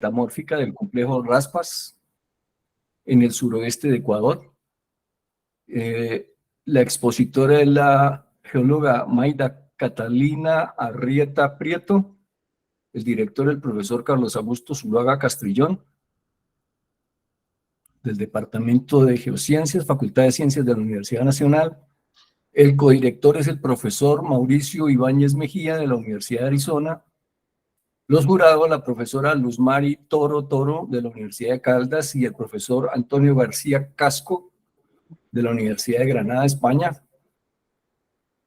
metamórfica del complejo Raspas en el suroeste de Ecuador. La expositora es la geóloga Mayda Catalina Arrieta Prieto, el director el profesor Carlos Augusto Zuluaga Castrillón, del Departamento de Geociencias, Facultad de Ciencias de la Universidad Nacional. El codirector es el profesor Mauricio Ibáñez Mejía, de la Universidad de Arizona. Los jurados, la profesora Luzmari Toro, de la Universidad de Caldas, y el profesor Antonio García Casco, de la Universidad de Granada, España.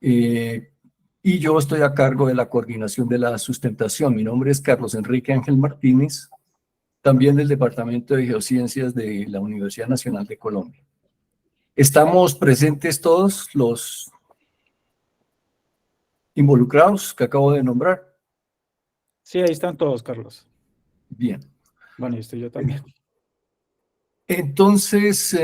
Y yo estoy a cargo de la coordinación de la sustentación. Mi nombre es Carlos Enrique Ángel Martínez, también del Departamento de Geociencias de la Universidad Nacional de Colombia. ¿Estamos presentes todos los involucrados que acabo de nombrar? Sí, ahí están todos, Carlos. Bien. Bueno, y estoy yo también. Entonces,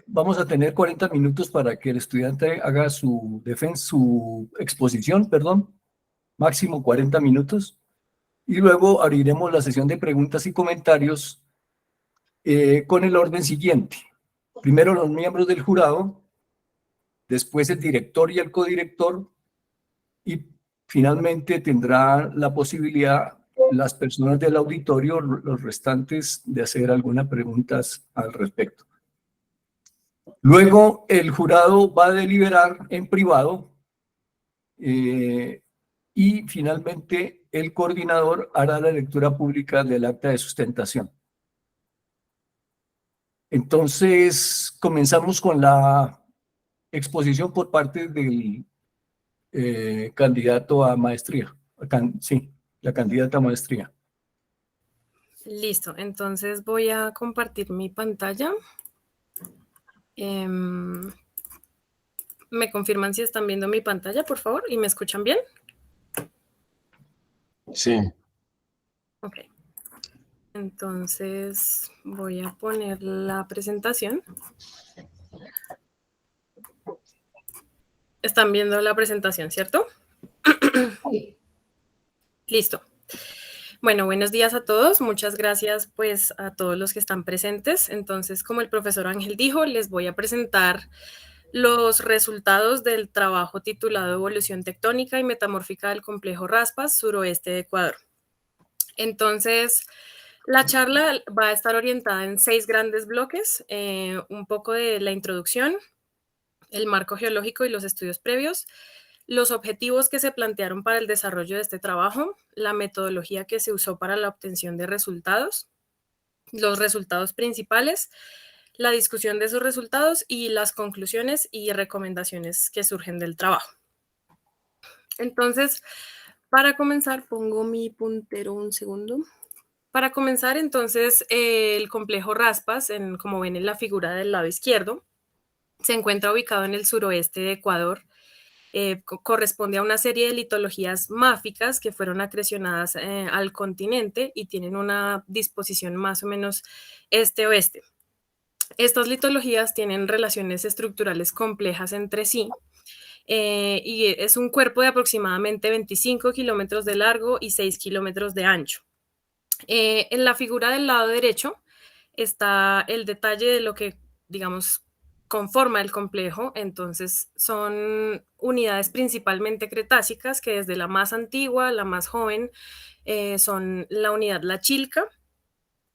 vamos a tener 40 minutos para que el estudiante haga su exposición, máximo 40 minutos, y luego abriremos la sesión de preguntas y comentarios con el orden siguiente. Primero los miembros del jurado, después el director y el codirector, y finalmente tendrá la posibilidad las personas del auditorio, los restantes, de hacer algunas preguntas al respecto. Luego el jurado va a deliberar en privado y finalmente el coordinador hará la lectura pública del acta de sustentación. Entonces, comenzamos con la exposición por parte del candidato a maestría. Sí, la candidata a maestría. Listo, entonces voy a compartir mi pantalla. ¿Me confirman si están viendo mi pantalla, por favor? ¿Y me escuchan bien? Sí. Ok. Entonces voy a poner la presentación. ¿Están viendo la presentación, cierto? Sí. Listo. Bueno, buenos días a todos. Muchas gracias pues a todos los que están presentes. Entonces, como el profesor Ángel dijo, les voy a presentar los resultados del trabajo titulado Evolución tectónica y metamórfica del complejo Raspas, suroeste de Ecuador. Entonces, la charla va a estar orientada en 6 grandes bloques, un poco de la introducción, el marco geológico y los estudios previos, los objetivos que se plantearon para el desarrollo de este trabajo, la metodología que se usó para la obtención de resultados, los resultados principales, la discusión de esos resultados y las conclusiones y recomendaciones que surgen del trabajo. Entonces, para comenzar, pongo mi puntero un segundo. Para comenzar, entonces, el complejo Raspas, como ven en la figura del lado izquierdo, se encuentra ubicado en el suroeste de Ecuador. Corresponde a una serie de litologías máficas que fueron acrecionadas al continente y tienen una disposición más o menos este-oeste. Estas litologías tienen relaciones estructurales complejas entre sí y es un cuerpo de aproximadamente 25 kilómetros de largo y 6 kilómetros de ancho. En la figura del lado derecho está el detalle de lo que, digamos, conforma el complejo. Entonces son unidades principalmente cretácicas que desde la más antigua, la más joven, son la unidad La Chilca,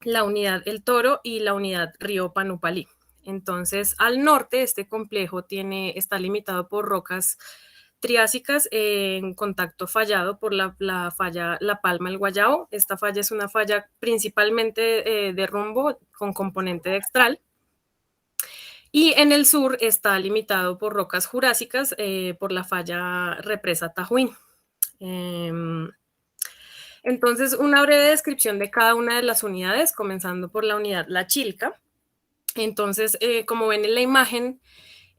la unidad El Toro y la unidad Río Panupalí. Entonces, al norte, este complejo está limitado por rocas triásicas en contacto fallado por la falla La Palma del Guayao. Esta falla es una falla principalmente de rumbo con componente dextral. Y en el sur está limitado por rocas jurásicas por la falla represa Tajuín. Entonces, una breve descripción de cada una de las unidades, comenzando por la unidad La Chilca. Entonces, como ven en la imagen,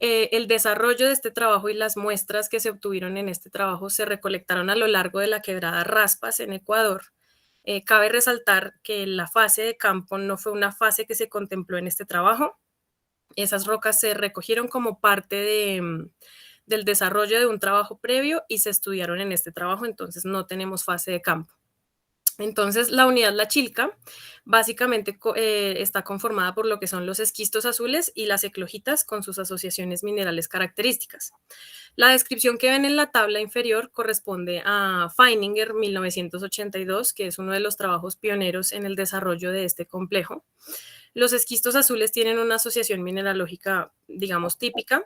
el desarrollo de este trabajo y las muestras que se obtuvieron en este trabajo se recolectaron a lo largo de la quebrada Raspas en Ecuador. Cabe resaltar que la fase de campo no fue una fase que se contempló en este trabajo. Esas rocas se recogieron como parte del desarrollo de un trabajo previo y se estudiaron en este trabajo, entonces no tenemos fase de campo. Entonces, la unidad La Chilca básicamente está conformada por lo que son los esquistos azules y las eclogitas con sus asociaciones minerales características. La descripción que ven en la tabla inferior corresponde a Feininger 1982, que es uno de los trabajos pioneros en el desarrollo de este complejo. Los esquistos azules tienen una asociación mineralógica, digamos, típica,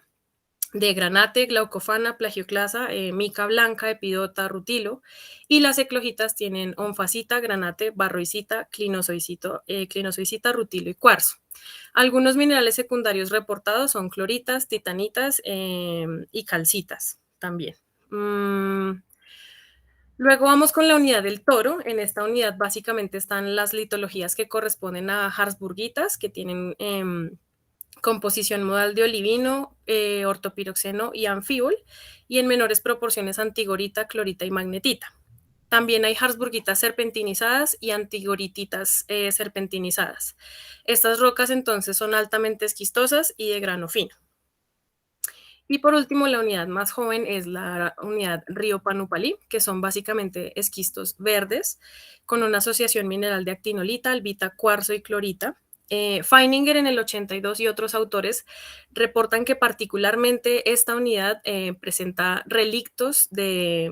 de granate, glaucofana, plagioclasa, mica blanca, epidota, rutilo, y las eclogitas tienen onfacita, granate, barroicita, clinozoicita, rutilo y cuarzo. Algunos minerales secundarios reportados son cloritas, titanitas y calcitas también. Luego vamos con la unidad del toro. En esta unidad básicamente están las litologías que corresponden a harzburgitas, que tienen composición modal de olivino, ortopiroxeno y anfibol, y en menores proporciones antigorita, clorita y magnetita. También hay harzburgitas serpentinizadas y antigorititas serpentinizadas. Estas rocas entonces son altamente esquistosas y de grano fino. Y por último, la unidad más joven es la unidad Río Panupalí, que son básicamente esquistos verdes con una asociación mineral de actinolita, albita, cuarzo y clorita. Feininger en el 82 y otros autores reportan que particularmente esta unidad presenta relictos de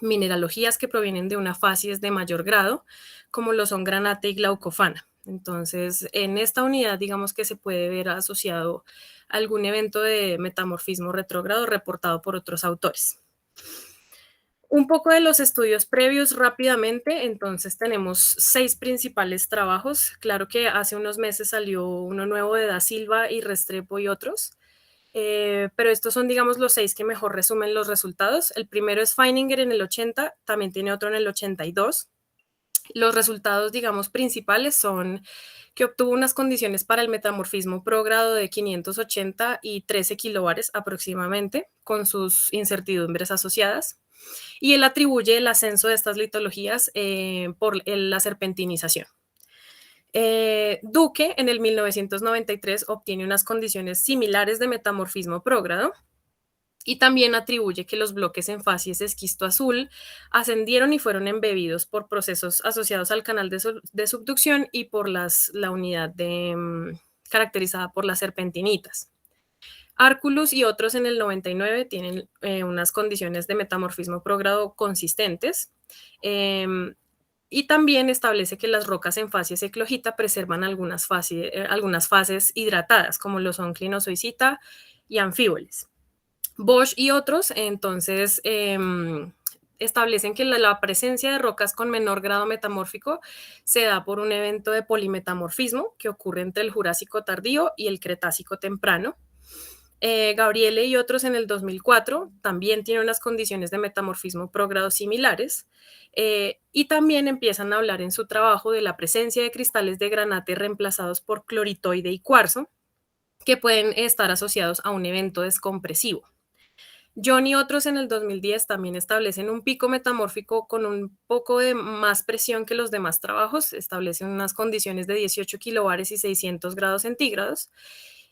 mineralogías que provienen de una facies de mayor grado, como lo son granate y glaucofana. Entonces, en esta unidad, digamos que se puede ver asociado algún evento de metamorfismo retrógrado reportado por otros autores. Un poco de los estudios previos rápidamente, entonces tenemos 6 principales trabajos. Claro que hace unos meses salió uno nuevo de Da Silva y Restrepo y otros, pero estos son, digamos, los 6 que mejor resumen los resultados. El primero es Feininger en el 80, también tiene otro en el 82. Los resultados, digamos, principales son que obtuvo unas condiciones para el metamorfismo progrado de 580 y 13 kilobares aproximadamente, con sus incertidumbres asociadas. Y él atribuye el ascenso de estas litologías por la serpentinización. Duque en el 1993 obtiene unas condiciones similares de metamorfismo prógrado y también atribuye que los bloques en facies esquisto azul ascendieron y fueron embebidos por procesos asociados al canal de subducción y por la unidad caracterizada por las serpentinitas. Arculus y otros en el 99 tienen unas condiciones de metamorfismo progrado consistentes y también establece que las rocas en facies eclogita preservan algunas fases hidratadas, como lo son clinozoicita y anfíboles. Bosch y otros entonces establecen que la presencia de rocas con menor grado metamórfico se da por un evento de polimetamorfismo que ocurre entre el Jurásico tardío y el Cretácico temprano. Gabriele y otros en el 2004 también tienen unas condiciones de metamorfismo progrado similares y también empiezan a hablar en su trabajo de la presencia de cristales de granate reemplazados por cloritoide y cuarzo que pueden estar asociados a un evento descompresivo. John y otros en el 2010 también establecen un pico metamórfico con un poco de más presión que los demás trabajos, establecen unas condiciones de 18 kilobares y 600 grados centígrados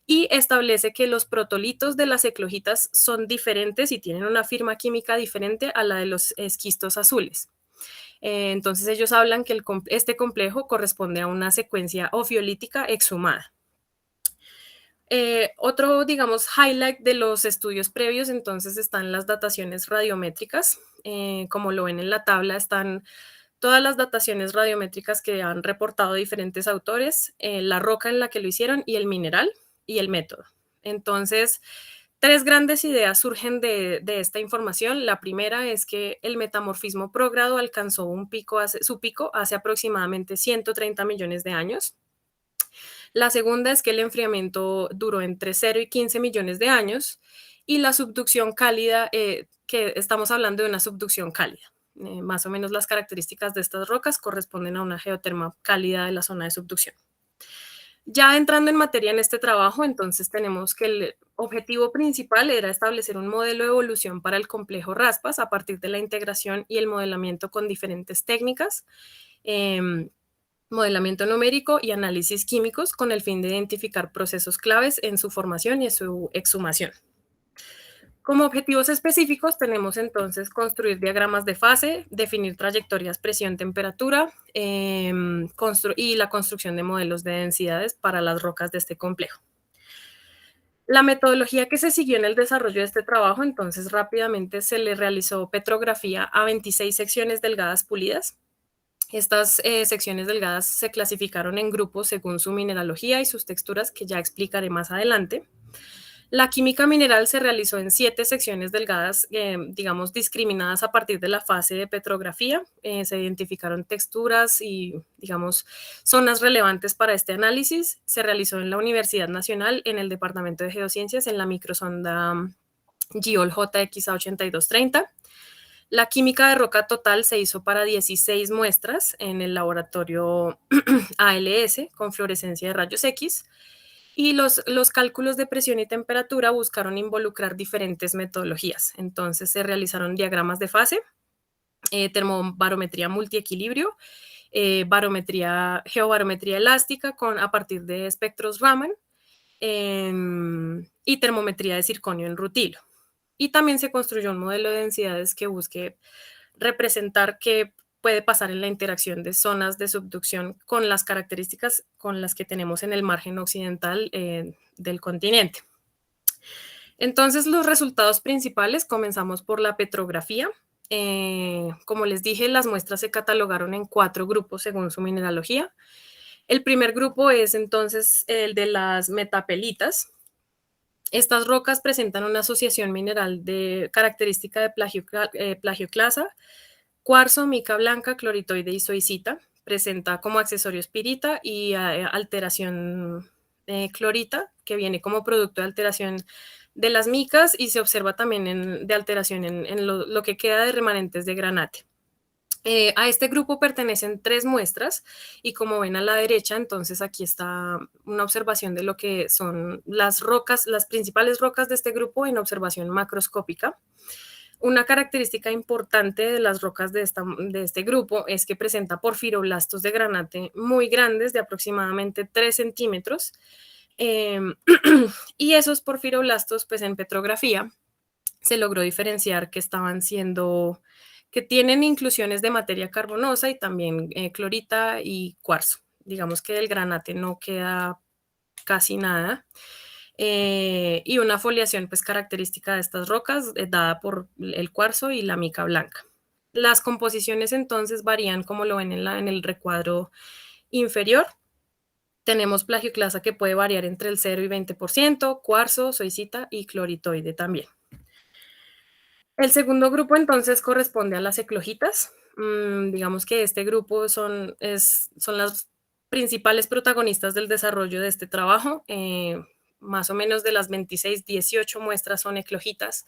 y establece que los protolitos de las eclogitas son diferentes y tienen una firma química diferente a la de los esquistos azules. Entonces ellos hablan que este complejo corresponde a una secuencia ofiolítica exhumada. Otro, digamos, highlight de los estudios previos, entonces están las dataciones radiométricas. Como lo ven en la tabla, están todas las dataciones radiométricas que han reportado diferentes autores, la roca en la que lo hicieron y el mineral y el método. Entonces, 3 grandes ideas surgen de esta información. La primera es que el metamorfismo progrado alcanzó su pico hace aproximadamente 130 millones de años. La segunda es que el enfriamiento duró entre 0 y 15 millones de años. Y la subducción cálida, que estamos hablando de una subducción cálida. Más o menos las características de estas rocas corresponden a una geoterma cálida de la zona de subducción. Ya entrando en materia en este trabajo, entonces tenemos que el objetivo principal era establecer un modelo de evolución para el complejo Raspas a partir de la integración y el modelamiento con diferentes técnicas, modelamiento numérico y análisis químicos con el fin de identificar procesos claves en su formación y en su exhumación. Como objetivos específicos tenemos entonces construir diagramas de fase, definir trayectorias presión-temperatura y la construcción de modelos de densidades para las rocas de este complejo. La metodología que se siguió en el desarrollo de este trabajo, entonces rápidamente se le realizó petrografía a 26 secciones delgadas pulidas. Estas secciones delgadas se clasificaron en grupos según su mineralogía y sus texturas, que ya explicaré más adelante. La química mineral se realizó en 7 secciones delgadas, digamos, discriminadas a partir de la fase de petrografía. Se identificaron texturas y, digamos, zonas relevantes para este análisis. Se realizó en la Universidad Nacional, en el Departamento de Geociencias, en la microsonda GEOL JXA8230. La química de roca total se hizo para 16 muestras en el laboratorio ALS con fluorescencia de rayos X. Y los cálculos de presión y temperatura buscaron involucrar diferentes metodologías. Entonces se realizaron diagramas de fase, termobarometría multiequilibrio, geobarometría elástica a partir de espectros Raman y termometría de circonio en rutilo. Y también se construyó un modelo de densidades que busque representar qué puede pasar en la interacción de zonas de subducción con las características con las que tenemos en el margen occidental del continente. Entonces, los resultados principales, comenzamos por la petrografía. Como les dije, las muestras se catalogaron en 4 grupos según su mineralogía. El primer grupo es entonces el de las metapelitas. Estas rocas presentan una asociación mineral de característica de plagioclasa, cuarzo, mica blanca, cloritoide y zoisita. Presenta como accesorio espirita y alteración clorita, que viene como producto de alteración de las micas y se observa también de alteración en lo que queda de remanentes de granate. A este grupo pertenecen 3 muestras y como ven a la derecha, entonces aquí está una observación de lo que son las rocas, las principales rocas de este grupo en observación macroscópica. Una característica importante de las rocas de este grupo es que presenta porfiroblastos de granate muy grandes, de aproximadamente 3 centímetros. Y esos porfiroblastos, pues en petrografía, se logró diferenciar que tienen inclusiones de materia carbonosa y también clorita y cuarzo. Digamos que del granate no queda casi nada. Y una foliación pues característica de estas rocas dada por el cuarzo y la mica blanca. Las composiciones entonces varían como lo ven en el recuadro inferior. Tenemos plagioclasa que puede variar entre el 0 y 20%, cuarzo, zoisita y cloritoide también. El segundo grupo entonces corresponde a las eclogitas. Digamos que este grupo son las principales protagonistas del desarrollo de este trabajo. Más o menos de las 26, 18 muestras son eclogitas.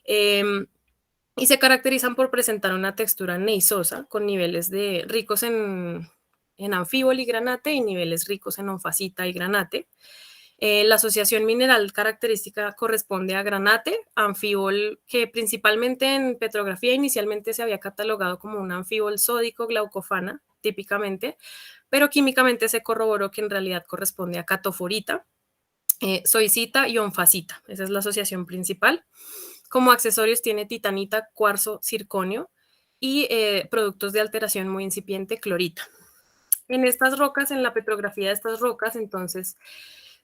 Y se caracterizan por presentar una textura neisosa con niveles ricos en anfíbol y granate y niveles ricos en onfacita y granate. La asociación mineral característica corresponde a granate, anfíbol, que principalmente en petrografía inicialmente se había catalogado como un anfíbol sódico glaucofana, típicamente, pero químicamente se corroboró que en realidad corresponde a catoforita, zoisita y onfacita. Esa es la asociación principal. Como accesorios tiene titanita, cuarzo, circonio y productos de alteración muy incipiente, clorita. En estas rocas, en la petrografía de estas rocas, entonces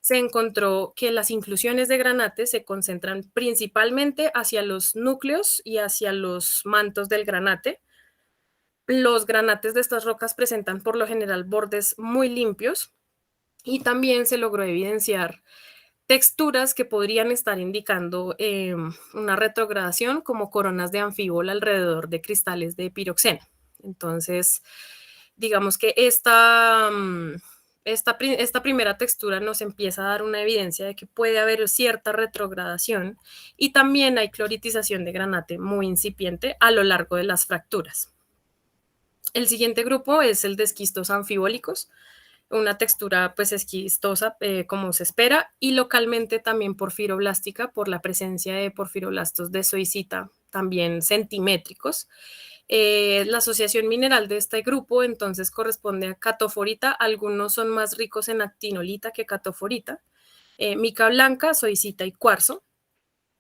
se encontró que las inclusiones de granate se concentran principalmente hacia los núcleos y hacia los mantos del granate. Los granates de estas rocas presentan por lo general bordes muy limpios y también se logró evidenciar texturas que podrían estar indicando una retrogradación como coronas de anfíbol alrededor de cristales de piroxeno. Entonces, digamos que esta primera textura nos empieza a dar una evidencia de que puede haber cierta retrogradación y también hay cloritización de granate muy incipiente a lo largo de las fracturas. El siguiente grupo es el de esquistos anfibólicos, una textura pues esquistosa como se espera y localmente también porfiroblástica por la presencia de porfiroblastos de zoisita también centimétricos. La asociación mineral de este grupo entonces corresponde a catoforita, algunos son más ricos en actinolita que catoforita, mica blanca, zoisita y cuarzo.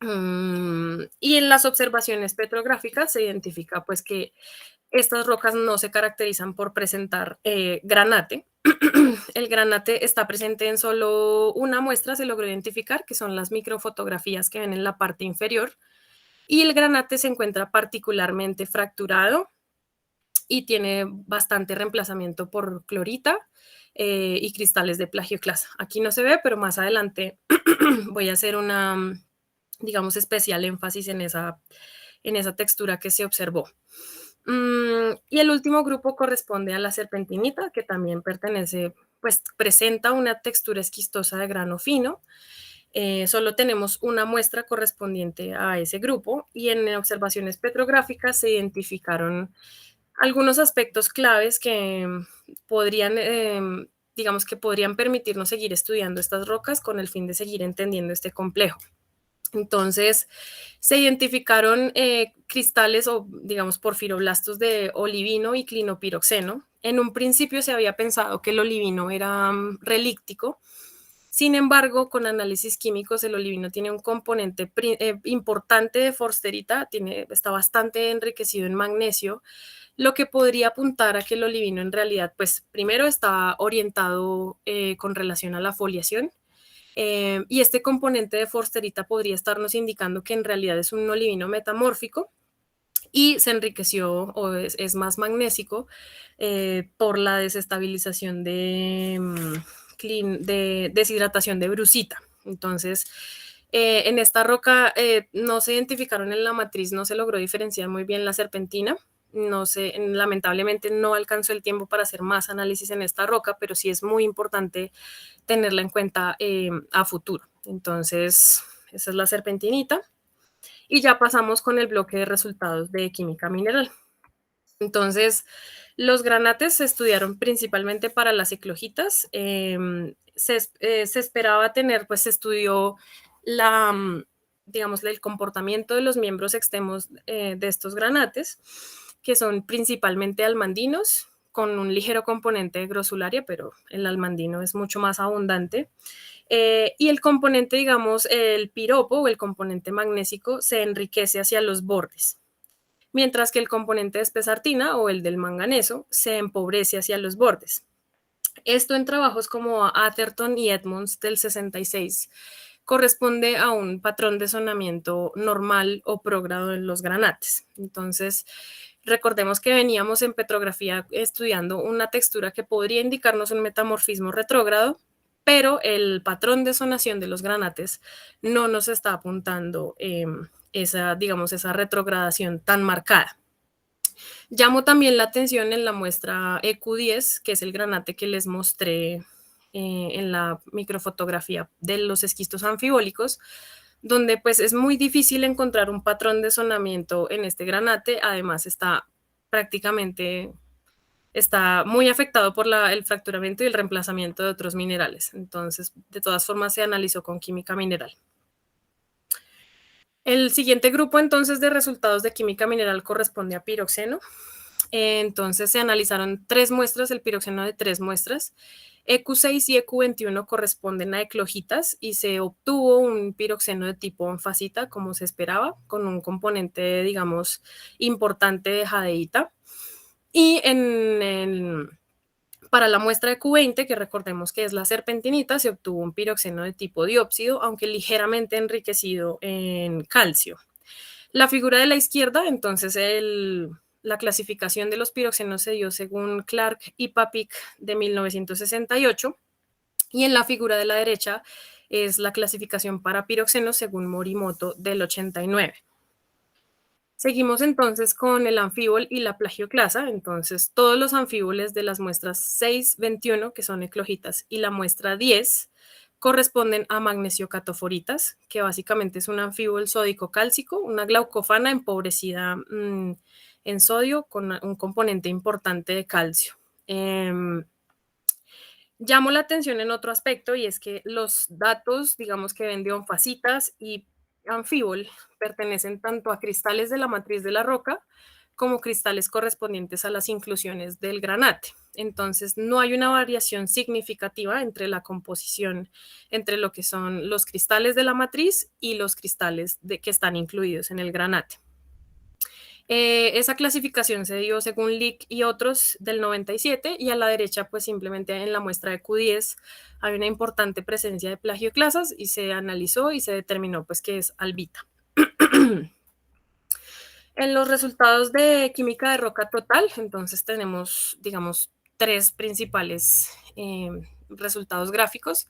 Y en las observaciones petrográficas se identifica pues que estas rocas no se caracterizan por presentar granate. El granate está presente en solo una muestra, se logró identificar, que son las microfotografías que ven en la parte inferior. Y el granate se encuentra particularmente fracturado y tiene bastante reemplazamiento por clorita y cristales de plagioclasa. Aquí no se ve, pero más adelante voy a hacer una, digamos, especial énfasis en esa textura que se observó. Y el último grupo corresponde a la serpentinita, que también pertenece, pues presenta una textura esquistosa de grano fino. Solo tenemos una muestra correspondiente a ese grupo y en observaciones petrográficas se identificaron algunos aspectos claves que podrían, digamos que podrían permitirnos seguir estudiando estas rocas con el fin de seguir entendiendo este complejo. Entonces, se identificaron cristales o, digamos, porfiroblastos de olivino y clinopiroxeno. En un principio se había pensado que el olivino era relíctico. Sin embargo, con análisis químicos, el olivino tiene un componente importante de forsterita, está bastante enriquecido en magnesio, lo que podría apuntar a que el olivino en realidad, pues, primero está orientado con relación a la foliación, y este componente de forsterita podría estarnos indicando que en realidad es un olivino metamórfico y se enriqueció o es más magnésico por la desestabilización de deshidratación de brusita. Entonces, en esta roca no se identificaron en la matriz, no se logró diferenciar muy bien la serpentina. No sé, lamentablemente no alcanzó el tiempo para hacer más análisis en esta roca, pero sí es muy importante tenerla en cuenta a futuro. Entonces, esa es la serpentinita. Y ya pasamos con el bloque de resultados de química mineral. Entonces, los granates se estudiaron principalmente para las eclogitas. Se esperaba tener, pues se estudió digamos, el comportamiento de los miembros extremos de estos granates, que son principalmente almandinos, con un ligero componente de grosularia, pero el almandino es mucho más abundante. Y el componente, digamos, el piropo o el componente magnésico se enriquece hacia los bordes, mientras que el componente de espesartina o el del manganeso se empobrece hacia los bordes. Esto en trabajos como Atherton y Edmonds del 66 corresponde a un patrón de zonamiento normal o prógrado en los granates. Entonces, recordemos que veníamos en petrografía estudiando una textura que podría indicarnos un metamorfismo retrógrado, pero el patrón de zonación de los granates no nos está apuntando esa retrogradación tan marcada. Llamo también la atención en la muestra EQ10, que es el granate que les mostré en la microfotografía de los esquistos anfibólicos, donde pues es muy difícil encontrar un patrón de zonamiento en este granate. Además está muy afectado por el fracturamiento y el reemplazamiento de otros minerales. Entonces, de todas formas, se analizó con química mineral. El siguiente grupo, entonces, de resultados de química mineral corresponde a piroxeno. Entonces, se analizaron 3 muestras, el piroxeno de 3 muestras. EQ6 y EQ21 corresponden a eclogitas y se obtuvo un piroxeno de tipo anfacita, como se esperaba, con un componente, digamos, importante de jadeíta. Y para la muestra de Q20, que recordemos que es la serpentinita, se obtuvo un piroxeno de tipo diópsido, aunque ligeramente enriquecido en calcio. La figura de la izquierda, entonces, la clasificación de los piroxenos se dio según Clark y Papik de 1968, y en la figura de la derecha es la clasificación para piroxenos según Morimoto del 89. Seguimos entonces con el anfíbol y la plagioclasa. Entonces, todos los anfíboles de las muestras 6, 21, que son eclogitas, y la muestra 10, corresponden a magnesio-catoforitas, que básicamente es un anfíbol sódico-cálcico, una glaucofana empobrecida en sodio con un componente importante de calcio. Llamo la atención en otro aspecto, y es que los datos, digamos, que ven de onfacitas y anfíbol pertenecen tanto a cristales de la matriz de la roca como cristales correspondientes a las inclusiones del granate. Entonces, no hay una variación significativa entre la composición, entre lo que son los cristales de la matriz y los cristales que están incluidos en el granate. Esa clasificación se dio según Lick y otros del 97, y a la derecha pues simplemente en la muestra de Q10 hay una importante presencia de plagio de clasas y se analizó y se determinó pues que es albita. En los resultados de química de roca total, entonces tenemos, digamos, tres principales resultados gráficos.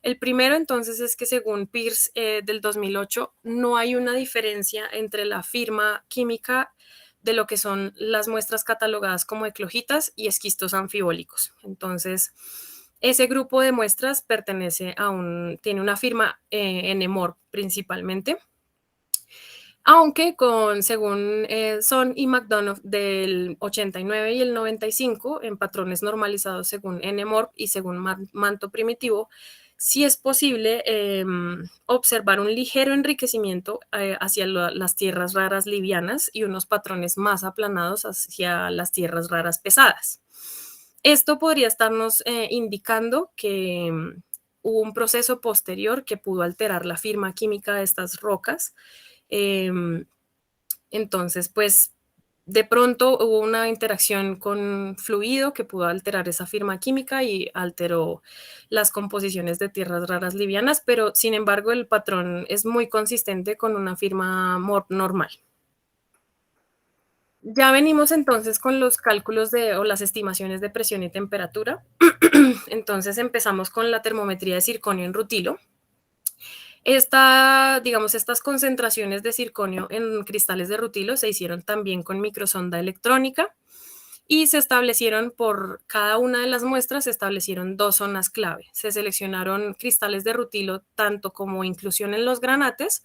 El primero, entonces, es que según Pierce del 2008, no hay una diferencia entre la firma química de lo que son las muestras catalogadas como eclogitas y esquistos anfibólicos. Entonces, ese grupo de muestras pertenece a tiene una firma NMOR principalmente, aunque según Son y McDonough del 89 y el 95, en patrones normalizados según NMOR y según manto primitivo, sí es posible observar un ligero enriquecimiento hacia las tierras raras livianas y unos patrones más aplanados hacia las tierras raras pesadas. Esto podría estarnos indicando que hubo un proceso posterior que pudo alterar la firma química de estas rocas. Entonces, pues de pronto hubo una interacción con fluido que pudo alterar esa firma química y alteró las composiciones de tierras raras livianas, pero sin embargo el patrón es muy consistente con una firma normal. Ya venimos entonces con los cálculos o las estimaciones de presión y temperatura. Entonces empezamos con la termometría de circonio en rutilo. Estas concentraciones de circonio en cristales de rutilo se hicieron también con microsonda electrónica y se establecieron por cada una de las muestras, se establecieron dos zonas clave. Se seleccionaron cristales de rutilo tanto como inclusión en los granates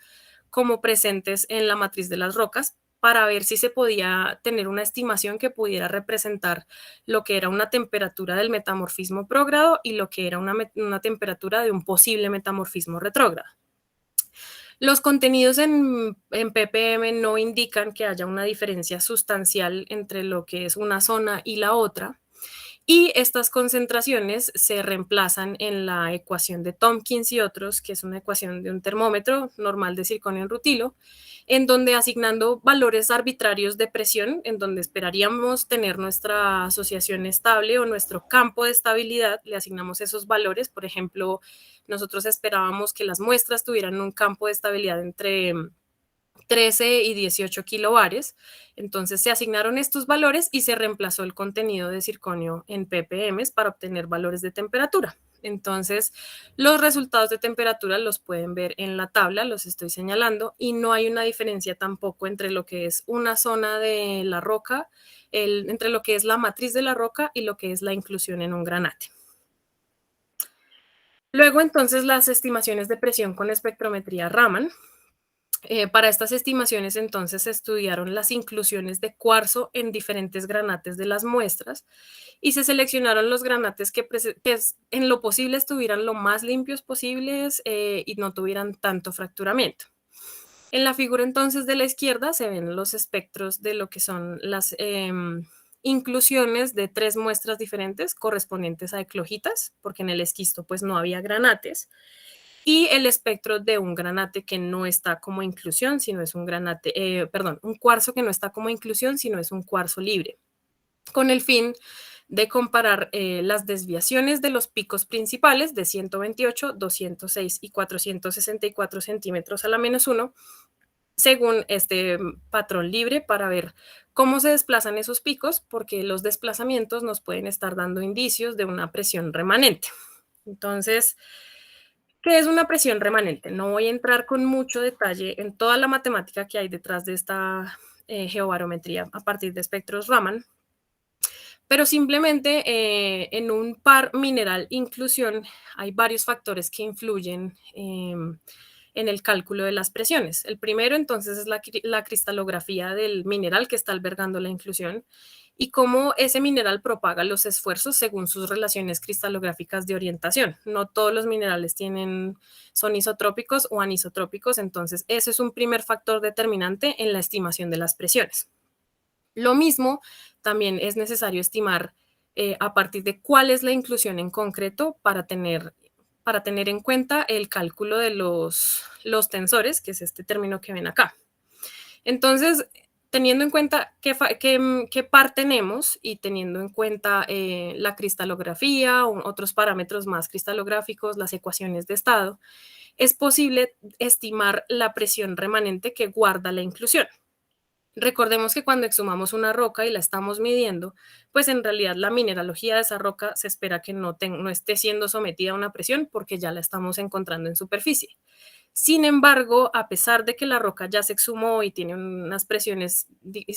como presentes en la matriz de las rocas para ver si se podía tener una estimación que pudiera representar lo que era una temperatura del metamorfismo prógrado y lo que era una temperatura de un posible metamorfismo retrógrado. Los contenidos en ppm no indican que haya una diferencia sustancial entre lo que es una zona y la otra, y estas concentraciones se reemplazan en la ecuación de Tompkins y otros, que es una ecuación de un termómetro normal de circonio en rutilo, en donde asignando valores arbitrarios de presión, en donde esperaríamos tener nuestra asociación estable o nuestro campo de estabilidad, le asignamos esos valores. Por ejemplo, nosotros esperábamos que las muestras tuvieran un campo de estabilidad entre 13 y 18 kilobares. Entonces se asignaron estos valores y se reemplazó el contenido de circonio en ppm para obtener valores de temperatura. Entonces, los resultados de temperatura los pueden ver en la tabla, los estoy señalando, y no hay una diferencia tampoco entre lo que es una zona de la roca, entre lo que es la matriz de la roca y lo que es la inclusión en un granate. Luego, entonces, las estimaciones de presión con espectrometría Raman. Para estas estimaciones, entonces, se estudiaron las inclusiones de cuarzo en diferentes granates de las muestras y se seleccionaron los granates que en lo posible estuvieran lo más limpios posibles y no tuvieran tanto fracturamiento. En la figura, entonces, de la izquierda se ven los espectros de lo que son las inclusiones de tres muestras diferentes correspondientes a eclogitas, porque en el esquisto pues no había granates, y el espectro de un granate que no está como inclusión, sino es un un cuarzo que no está como inclusión, sino es un cuarzo libre, con el fin de comparar las desviaciones de los picos principales de 128, 206 y 464 centímetros a la -1, según este patrón libre, para ver cómo se desplazan esos picos, porque los desplazamientos nos pueden estar dando indicios de una presión remanente. Entonces, ¿qué es una presión remanente? No voy a entrar con mucho detalle en toda la matemática que hay detrás de esta geobarometría a partir de espectros Raman, pero simplemente en un par mineral-inclusión hay varios factores que influyen en el cálculo de las presiones. El primero, entonces, es la cristalografía del mineral que está albergando la inclusión y cómo ese mineral propaga los esfuerzos según sus relaciones cristalográficas de orientación. No todos los minerales son isotrópicos o anisotrópicos, entonces ese es un primer factor determinante en la estimación de las presiones. Lo mismo, también es necesario estimar a partir de cuál es la inclusión en concreto para tener en cuenta el cálculo de los tensores, que es este término que ven acá. Entonces, teniendo en cuenta qué par tenemos y teniendo en cuenta la cristalografía, otros parámetros más cristalográficos, las ecuaciones de estado, es posible estimar la presión remanente que guarda la inclusión. Recordemos que cuando exhumamos una roca y la estamos midiendo, pues en realidad la mineralogía de esa roca se espera que no esté siendo sometida a una presión porque ya la estamos encontrando en superficie. Sin embargo, a pesar de que la roca ya se exhumó y tiene unas presiones,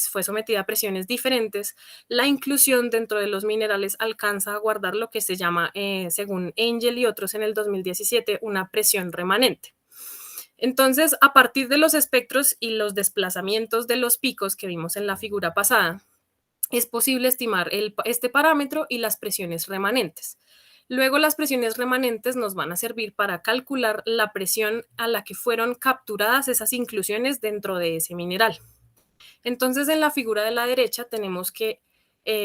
fue sometida a presiones diferentes, la inclusión dentro de los minerales alcanza a guardar lo que se llama, según Angel y otros en el 2017, una presión remanente. Entonces, a partir de los espectros y los desplazamientos de los picos que vimos en la figura pasada, es posible estimar este parámetro y las presiones remanentes. Luego, las presiones remanentes nos van a servir para calcular la presión a la que fueron capturadas esas inclusiones dentro de ese mineral. Entonces, en la figura de la derecha tenemos que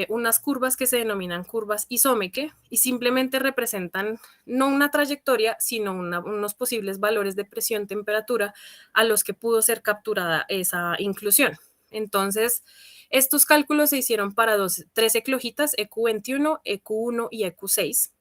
unas curvas que se denominan curvas isómeque y simplemente representan no una trayectoria, sino unos posibles valores de presión-temperatura a los que pudo ser capturada esa inclusión. Entonces, estos cálculos se hicieron para tres eclogitas, EQ21, EQ1 y EQ6.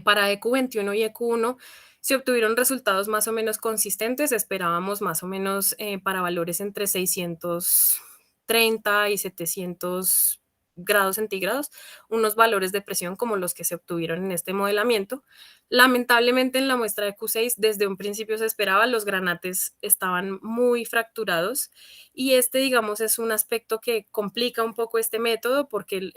Para EQ21 y EQ1 se obtuvieron resultados más o menos consistentes, esperábamos más o menos para valores entre 630 y 700 grados centígrados, unos valores de presión como los que se obtuvieron en este modelamiento. Lamentablemente en la muestra de Q6 desde un principio se esperaba, los granates estaban muy fracturados y digamos, es un aspecto que complica un poco este método porque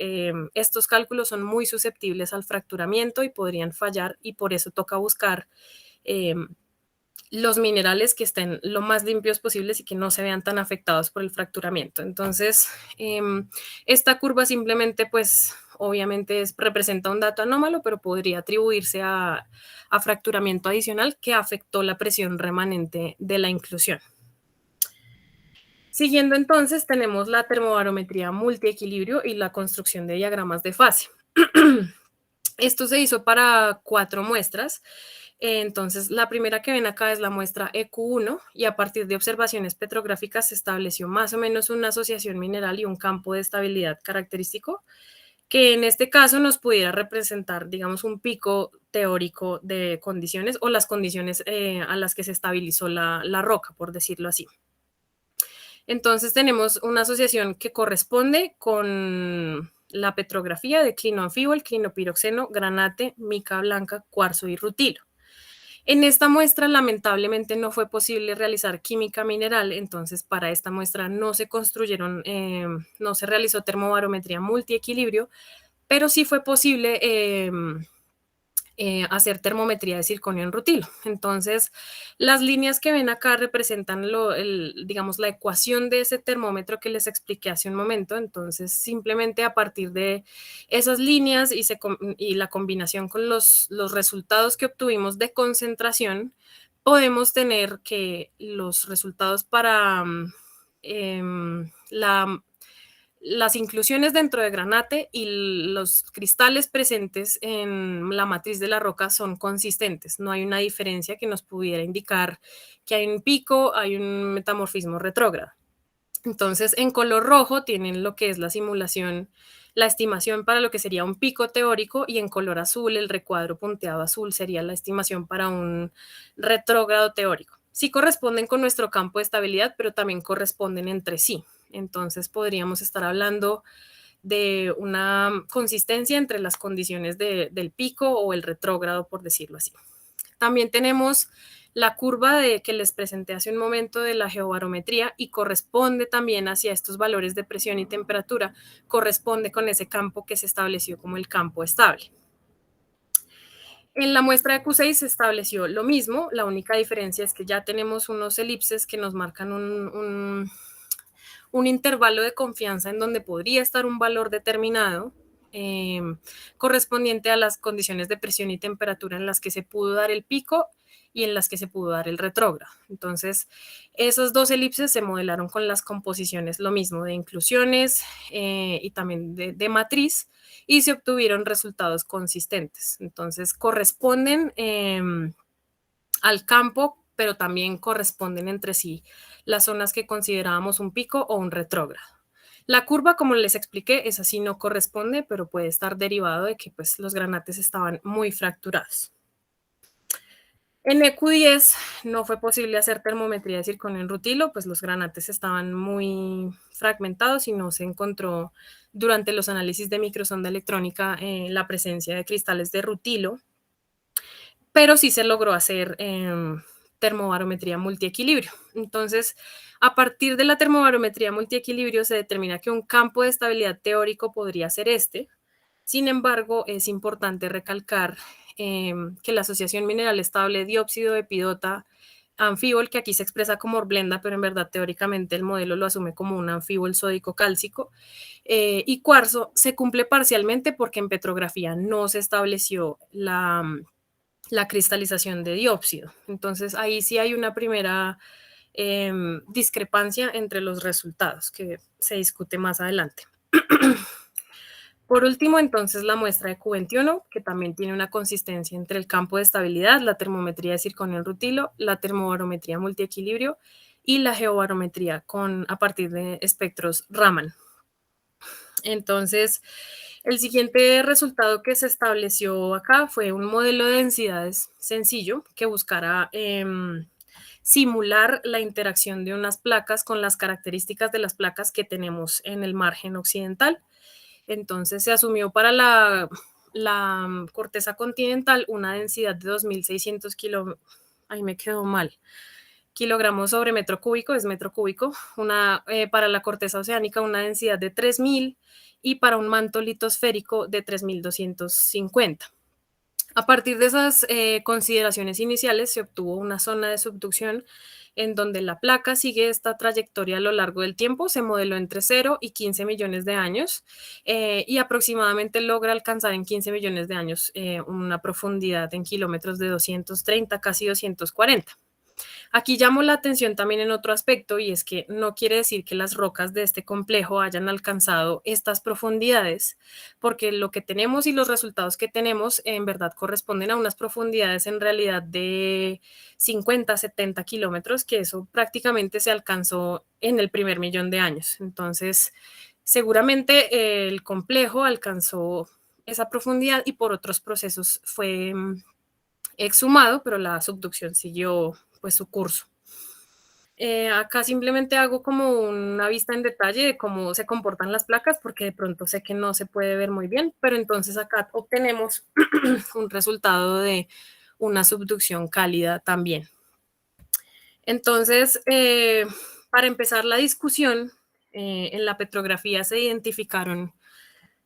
estos cálculos son muy susceptibles al fracturamiento y podrían fallar y por eso toca buscar los minerales que estén lo más limpios posibles y que no se vean tan afectados por el fracturamiento. Entonces, esta curva simplemente, pues, obviamente representa un dato anómalo, pero podría atribuirse a fracturamiento adicional que afectó la presión remanente de la inclusión. Siguiendo entonces, tenemos la termobarometría multiequilibrio y la construcción de diagramas de fase. Esto se hizo para 4 muestras. Entonces, la primera que ven acá es la muestra EQ1 y a partir de observaciones petrográficas se estableció más o menos una asociación mineral y un campo de estabilidad característico que en este caso nos pudiera representar, digamos, un pico teórico de condiciones o las condiciones a las que se estabilizó la roca, por decirlo así. Entonces, tenemos una asociación que corresponde con la petrografía de clinoanfibol, clinopiroxeno, granate, mica blanca, cuarzo y rutilo. En esta muestra, lamentablemente, no fue posible realizar química mineral, entonces para esta muestra no se no se realizó termobarometría multiequilibrio, pero sí fue posible hacer termometría de circonio en rutilo. Entonces, las líneas que ven acá representan, digamos, la ecuación de ese termómetro que les expliqué hace un momento. Entonces, simplemente a partir de esas líneas y la combinación con los resultados que obtuvimos de concentración, podemos tener que los resultados para las inclusiones dentro de granate y los cristales presentes en la matriz de la roca son consistentes. No hay una diferencia que nos pudiera indicar que hay un pico, hay un metamorfismo retrógrado. Entonces, en color rojo tienen lo que es la simulación, la estimación para lo que sería un pico teórico y en color azul, el recuadro punteado azul sería la estimación para un retrógrado teórico. Sí corresponden con nuestro campo de estabilidad, pero también corresponden entre sí. Entonces podríamos estar hablando de una consistencia entre las condiciones del pico o el retrógrado, por decirlo así. También tenemos la curva que les presenté hace un momento de la geobarometría y corresponde también hacia estos valores de presión y temperatura, corresponde con ese campo que se estableció como el campo estable. En la muestra de Q6 se estableció lo mismo, la única diferencia es que ya tenemos unos elipses que nos marcan un intervalo de confianza en donde podría estar un valor determinado correspondiente a las condiciones de presión y temperatura en las que se pudo dar el pico y en las que se pudo dar el retrógrado. Entonces, esas dos elipses se modelaron con las composiciones, lo mismo, de inclusiones y también de matriz, y se obtuvieron resultados consistentes. Entonces, corresponden al campo, pero también corresponden entre sí las zonas que considerábamos un pico o un retrógrado. La curva, como les expliqué, esa sí no corresponde, pero puede estar derivado de que pues, los granates estaban muy fracturados. En EQ10 no fue posible hacer termometría de circonio en rutilo, pues los granates estaban muy fragmentados y no se encontró durante los análisis de microsonda electrónica la presencia de cristales de rutilo, pero sí se logró hacer termobarometría multiequilibrio. Entonces, a partir de la termobarometría multiequilibrio se determina que un campo de estabilidad teórico podría ser este. Sin embargo, es importante recalcar que la asociación mineral estable dióxido de epidota anfibol, que aquí se expresa como orblenda, pero en verdad teóricamente el modelo lo asume como un anfibol sódico cálcico, y cuarzo, se cumple parcialmente porque en petrografía no se estableció la cristalización de dióxido. Entonces ahí sí hay una primera discrepancia entre los resultados que se discute más adelante. Por último, entonces, la muestra de Q21, que también tiene una consistencia entre el campo de estabilidad, la termometría de circonio en rutilo, la termobarometría multiequilibrio y la geobarometría a partir de espectros Raman. Entonces, el siguiente resultado que se estableció acá fue un modelo de densidades sencillo que buscara simular la interacción de unas placas con las características de las placas que tenemos en el margen occidental. Entonces se asumió para la corteza continental una densidad de 2.600 kilogramos sobre metro cúbico, es metro cúbico, para la corteza oceánica una densidad de 3.000 y para un manto litosférico de 3.250. A partir de esas consideraciones iniciales se obtuvo una zona de subducción en donde la placa sigue esta trayectoria a lo largo del tiempo, se modeló entre 0 y 15 millones de años y aproximadamente logra alcanzar en 15 millones de años una profundidad en kilómetros de 230, casi 240. Aquí llamo la atención también en otro aspecto y es que no quiere decir que las rocas de este complejo hayan alcanzado estas profundidades, porque lo que tenemos y los resultados que tenemos en verdad corresponden a unas profundidades en realidad de 50, 70 kilómetros, que eso prácticamente se alcanzó en el primer millón de años. Entonces, seguramente el complejo alcanzó esa profundidad y por otros procesos fue exhumado, pero la subducción siguió pues su curso. Acá simplemente hago como una vista en detalle de cómo se comportan las placas, porque de pronto sé que no se puede ver muy bien, pero entonces acá obtenemos un resultado de una subducción cálida también. Entonces, para empezar la discusión, en la petrografía se identificaron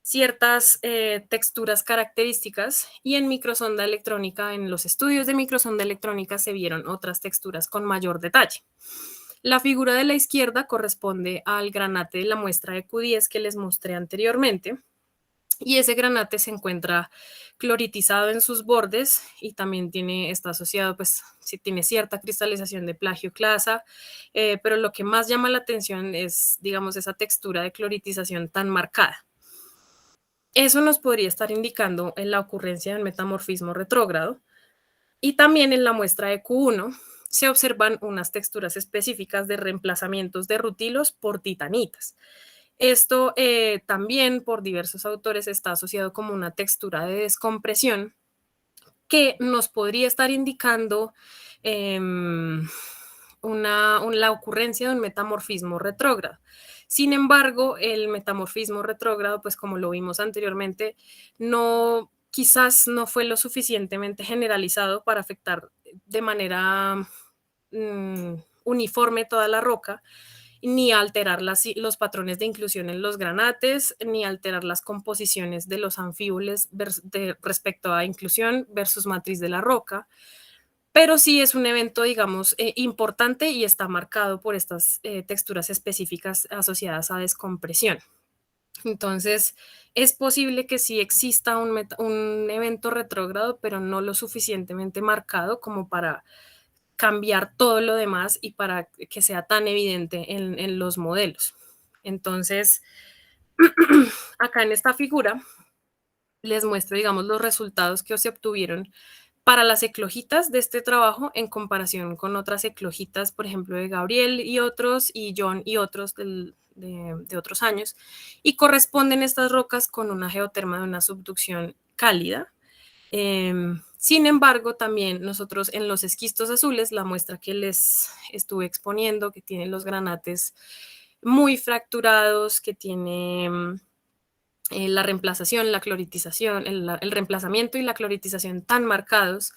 ciertas texturas características y en microsonda electrónica, en los estudios de microsonda electrónica se vieron otras texturas con mayor detalle. La figura de la izquierda corresponde al granate de la muestra de Q10 que les mostré anteriormente y ese granate se encuentra cloritizado en sus bordes y también está asociado, pues, tiene cierta cristalización de plagioclasa, pero lo que más llama la atención es, digamos, esa textura de cloritización tan marcada. Eso nos podría estar indicando en la ocurrencia del metamorfismo retrógrado y también en la muestra de Q1 se observan unas texturas específicas de reemplazamientos de rutilos por titanitas. Esto también por diversos autores está asociado como una textura de descompresión que nos podría estar indicando la ocurrencia de un metamorfismo retrógrado. Sin embargo, el metamorfismo retrógrado, pues como lo vimos anteriormente, quizás no fue lo suficientemente generalizado para afectar de manera uniforme toda la roca, ni alterar los patrones de inclusión en los granates, ni alterar las composiciones de los anfíboles respecto a inclusión versus matriz de la roca, pero sí es un evento, digamos, importante y está marcado por estas texturas específicas asociadas a descompresión. Entonces, es posible que sí exista un evento retrógrado, pero no lo suficientemente marcado como para cambiar todo lo demás y para que sea tan evidente en los modelos. Entonces, acá en esta figura les muestro, digamos, los resultados que se obtuvieron para las eclogitas de este trabajo en comparación con otras eclogitas, por ejemplo, de Gabriel y otros, y John y otros de otros años, y corresponden estas rocas con una geoterma de una subducción cálida. Sin embargo, también nosotros en los esquistos azules, la muestra que les estuve exponiendo, que tiene los granates muy fracturados, que tiene la reemplazación, la cloritización, el reemplazamiento y la cloritización tan marcados,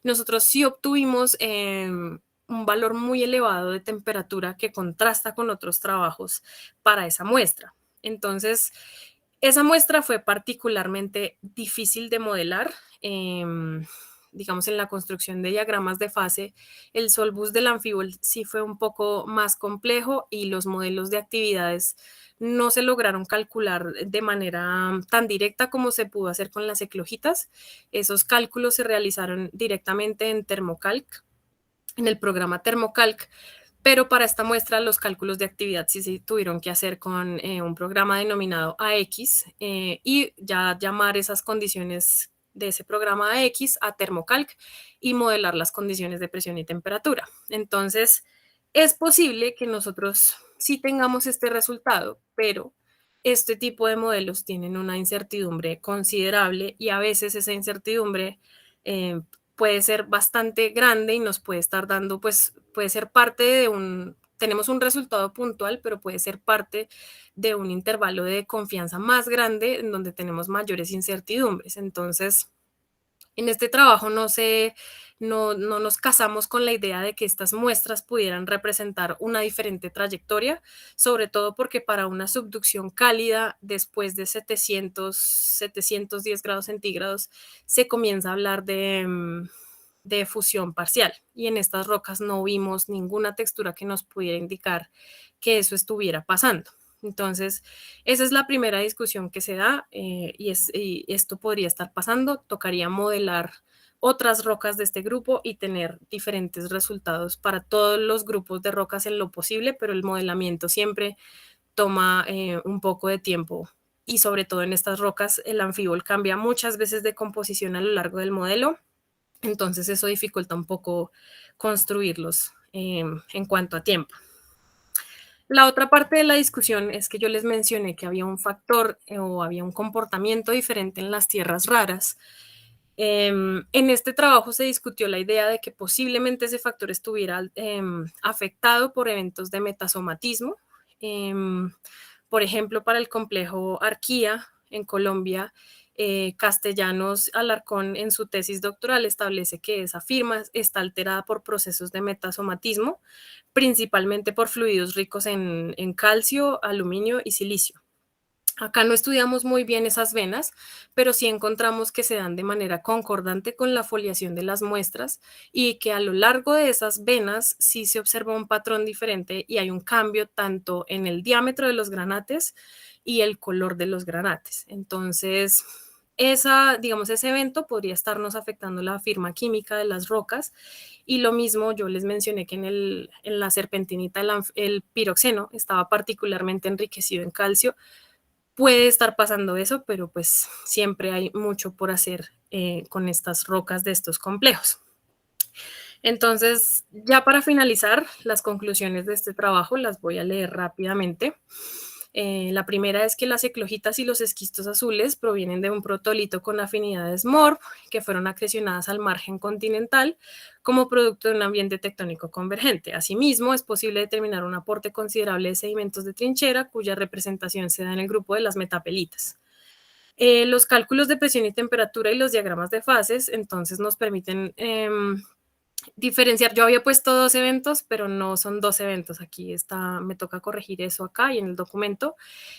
nosotros sí obtuvimos un valor muy elevado de temperatura que contrasta con otros trabajos para esa muestra. Entonces, esa muestra fue particularmente difícil de modelar. Digamos, en la construcción de diagramas de fase, el solbus del anfibio sí fue un poco más complejo y los modelos de actividades no se lograron calcular de manera tan directa como se pudo hacer con las eclogitas. Esos cálculos se realizaron directamente en Thermocalc, en el programa Thermocalc, pero para esta muestra los cálculos de actividad sí se tuvieron que hacer con un programa denominado AX y ya llamar esas condiciones de ese programa AX a Thermocalc y modelar las condiciones de presión y temperatura. Entonces, es posible que nosotros sí tengamos este resultado, pero este tipo de modelos tienen una incertidumbre considerable y a veces esa incertidumbre puede ser bastante grande y nos puede estar dando, pues puede ser parte de tenemos un resultado puntual, pero puede ser parte de un intervalo de confianza más grande en donde tenemos mayores incertidumbres. Entonces, en este trabajo no nos casamos con la idea de que estas muestras pudieran representar una diferente trayectoria, sobre todo porque para una subducción cálida después de 710 grados centígrados se comienza a hablar de fusión parcial y en estas rocas no vimos ninguna textura que nos pudiera indicar que eso estuviera pasando. Entonces, esa es la primera discusión que se da y esto podría estar pasando. Tocaría modelar otras rocas de este grupo y tener diferentes resultados para todos los grupos de rocas en lo posible, pero el modelamiento siempre toma un poco de tiempo y sobre todo en estas rocas el anfibol cambia muchas veces de composición a lo largo del modelo, entonces eso dificulta un poco construirlos en cuanto a tiempo. La otra parte de la discusión es que yo les mencioné que había un factor o había un comportamiento diferente en las tierras raras. En este trabajo se discutió la idea de que posiblemente ese factor estuviera afectado por eventos de metasomatismo. Por ejemplo, para el complejo Arquía en Colombia, Castellanos Alarcón en su tesis doctoral establece que esa firma está alterada por procesos de metasomatismo, principalmente por fluidos ricos en calcio, aluminio y silicio. Acá no estudiamos muy bien esas venas, pero sí encontramos que se dan de manera concordante con la foliación de las muestras y que a lo largo de esas venas sí se observa un patrón diferente y hay un cambio tanto en el diámetro de los granates y el color de los granates. Entonces, ese evento podría estarnos afectando la firma química de las rocas y lo mismo yo les mencioné que en la serpentinita el piroxeno estaba particularmente enriquecido en calcio. Puede estar pasando eso, pero pues siempre hay mucho por hacer con estas rocas de estos complejos. Entonces, ya para finalizar, las conclusiones de este trabajo las voy a leer rápidamente. La primera es que las eclogitas y los esquistos azules provienen de un protolito con afinidades MORPH que fueron acrecionadas al margen continental como producto de un ambiente tectónico convergente. Asimismo, es posible determinar un aporte considerable de sedimentos de trinchera cuya representación se da en el grupo de las metapelitas. Los cálculos de presión y temperatura y los diagramas de fases entonces nos permiten diferenciar. Yo había puesto 2 eventos, pero no son 2 eventos. Aquí está, me toca corregir eso acá y en el documento.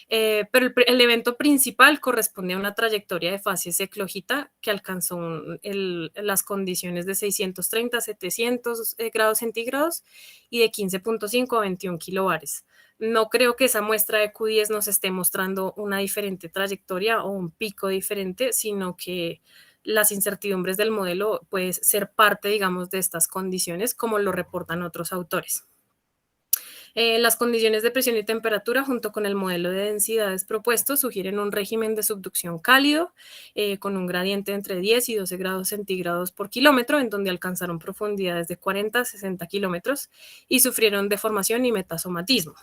Pero el evento principal corresponde a una trayectoria de fase eclogita que alcanzó las condiciones de 630 a 700 grados centígrados y de 15.5 a 21 kilobares. No creo que esa muestra de Q10 nos esté mostrando una diferente trayectoria o un pico diferente, sino que las incertidumbres del modelo pueden ser parte, digamos, de estas condiciones, como lo reportan otros autores. Las condiciones de presión y temperatura, junto con el modelo de densidades propuesto, sugieren un régimen de subducción cálido, con un gradiente entre 10 y 12 grados centígrados por kilómetro, en donde alcanzaron profundidades de 40 a 60 kilómetros y sufrieron deformación y metasomatismo.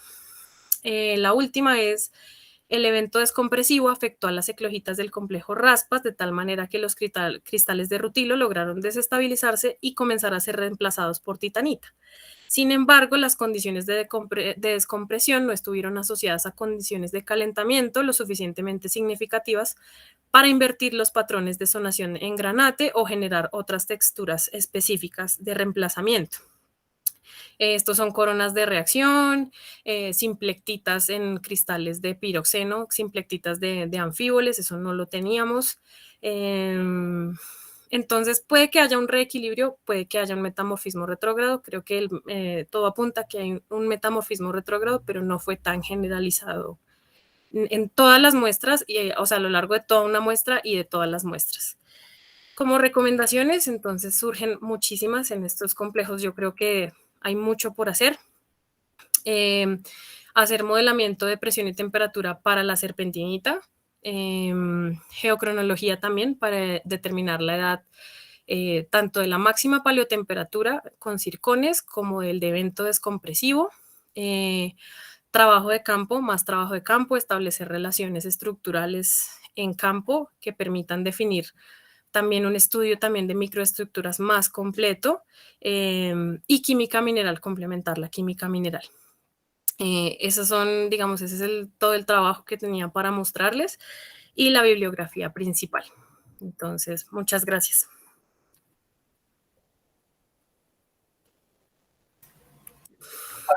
La última es: el evento descompresivo afectó a las eclogitas del complejo Raspas de tal manera que los cristales de rutilo lograron desestabilizarse y comenzar a ser reemplazados por titanita. Sin embargo, las condiciones de descompresión no estuvieron asociadas a condiciones de calentamiento lo suficientemente significativas para invertir los patrones de zonación en granate o generar otras texturas específicas de reemplazamiento. Estos son coronas de reacción, simplectitas en cristales de piroxeno, simplectitas de anfíboles, eso no lo teníamos. Entonces puede que haya un reequilibrio, puede que haya un metamorfismo retrógrado. Creo que todo apunta a que hay un metamorfismo retrógrado, pero no fue tan generalizado en todas las muestras, o sea, a lo largo de toda una muestra y de todas las muestras. Como recomendaciones, entonces surgen muchísimas en estos complejos. Yo creo que hay mucho por hacer. Hacer modelamiento de presión y temperatura para la serpentinita. Geocronología también para determinar la edad tanto de la máxima paleotemperatura con circones como del de evento descompresivo. Trabajo de campo, más trabajo de campo, establecer relaciones estructurales en campo que permitan definir también un estudio también de microestructuras más completo, y química mineral, complementar la química mineral. Esos son, digamos, ese es todo el trabajo que tenía para mostrarles y la bibliografía principal. Entonces, muchas gracias.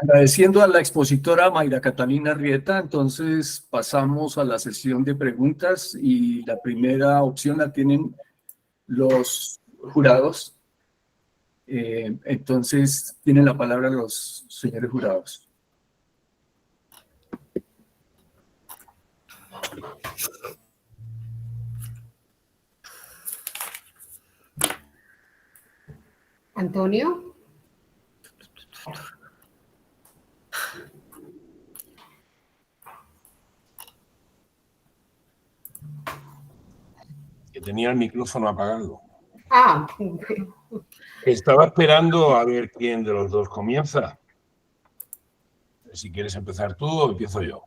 Agradeciendo a la expositora Mayra Catalina Arrieta, entonces pasamos a la sesión de preguntas y la primera opción la tienen los jurados. Entonces, tienen la palabra los señores jurados. Antonio. Que tenía el micrófono apagado. Ah, Estaba esperando a ver quién de los dos comienza. Si quieres empezar tú o empiezo yo.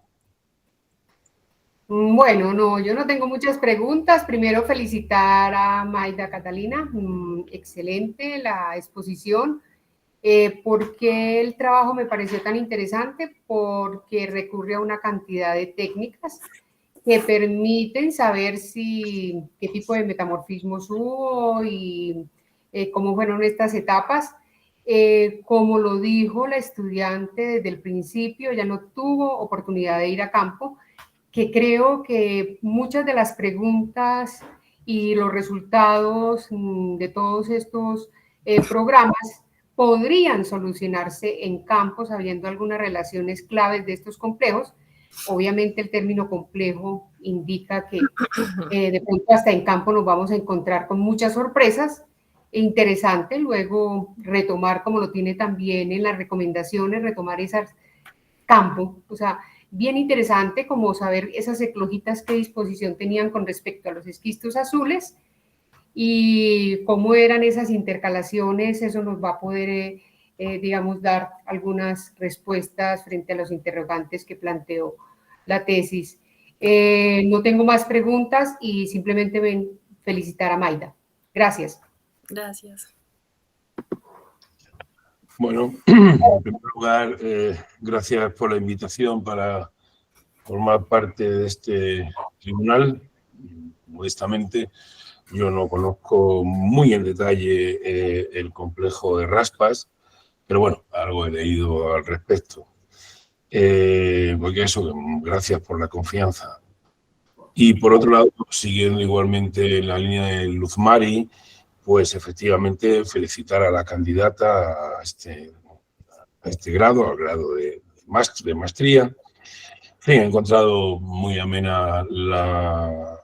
bueno, no, yo no tengo muchas preguntas. Primero felicitar a Mayra Catalina, excelente la exposición. Porque el trabajo me pareció tan interesante, porque recurre a una cantidad de técnicas que permiten saber qué tipo de metamorfismos hubo y cómo fueron estas etapas. Como lo dijo la estudiante desde el principio, ya no tuvo oportunidad de ir a campo, que creo que muchas de las preguntas y los resultados de todos estos programas podrían solucionarse en campo, sabiendo algunas relaciones claves de estos complejos. Obviamente el término complejo indica que de pronto hasta en campo nos vamos a encontrar con muchas sorpresas. Interesante luego retomar, como lo tiene también en las recomendaciones, retomar esas campo, o sea, bien interesante como saber esas eclogitas qué disposición tenían con respecto a los esquistos azules y cómo eran esas intercalaciones. Eso nos va a poder, digamos, dar algunas respuestas frente a los interrogantes que planteó la tesis. No tengo más preguntas y simplemente felicitar a Mayra. Gracias. Gracias. Bueno, en primer lugar, gracias por la invitación para formar parte de este tribunal. Modestamente, yo no conozco muy en detalle el complejo de Raspas, pero bueno, algo he leído al respecto. Porque eso, gracias por la confianza. Y por otro lado, siguiendo igualmente en la línea de Luz Mari, pues efectivamente felicitar a la candidata a este grado, al grado de maestría. Sí, he encontrado muy amena la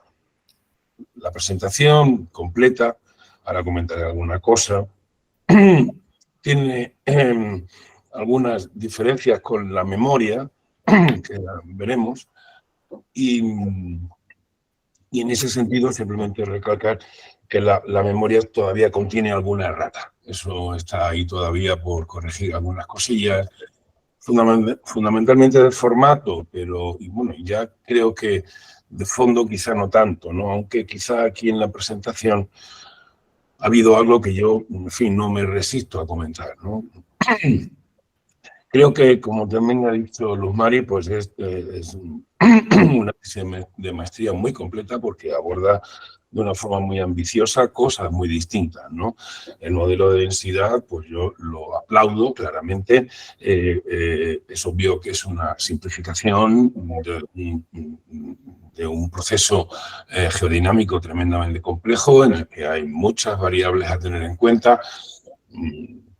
presentación completa. Ahora comentaré alguna cosa. Tiene algunas diferencias con la memoria, que la veremos, y en ese sentido simplemente recalcar que la memoria todavía contiene alguna errata. Eso está ahí todavía por corregir algunas cosillas, fundamentalmente del formato, pero y bueno, ya creo que de fondo quizá no tanto, ¿no? Aunque quizá aquí en la presentación ha habido algo que yo, en fin, no me resisto a comentar, ¿no? Creo que, como también ha dicho Luz Mari, pues es una tesis de maestría muy completa porque aborda de una forma muy ambiciosa cosas muy distintas, ¿no? El modelo de densidad, pues yo lo aplaudo claramente. Es obvio que es una simplificación de un proceso geodinámico tremendamente complejo en el que hay muchas variables a tener en cuenta.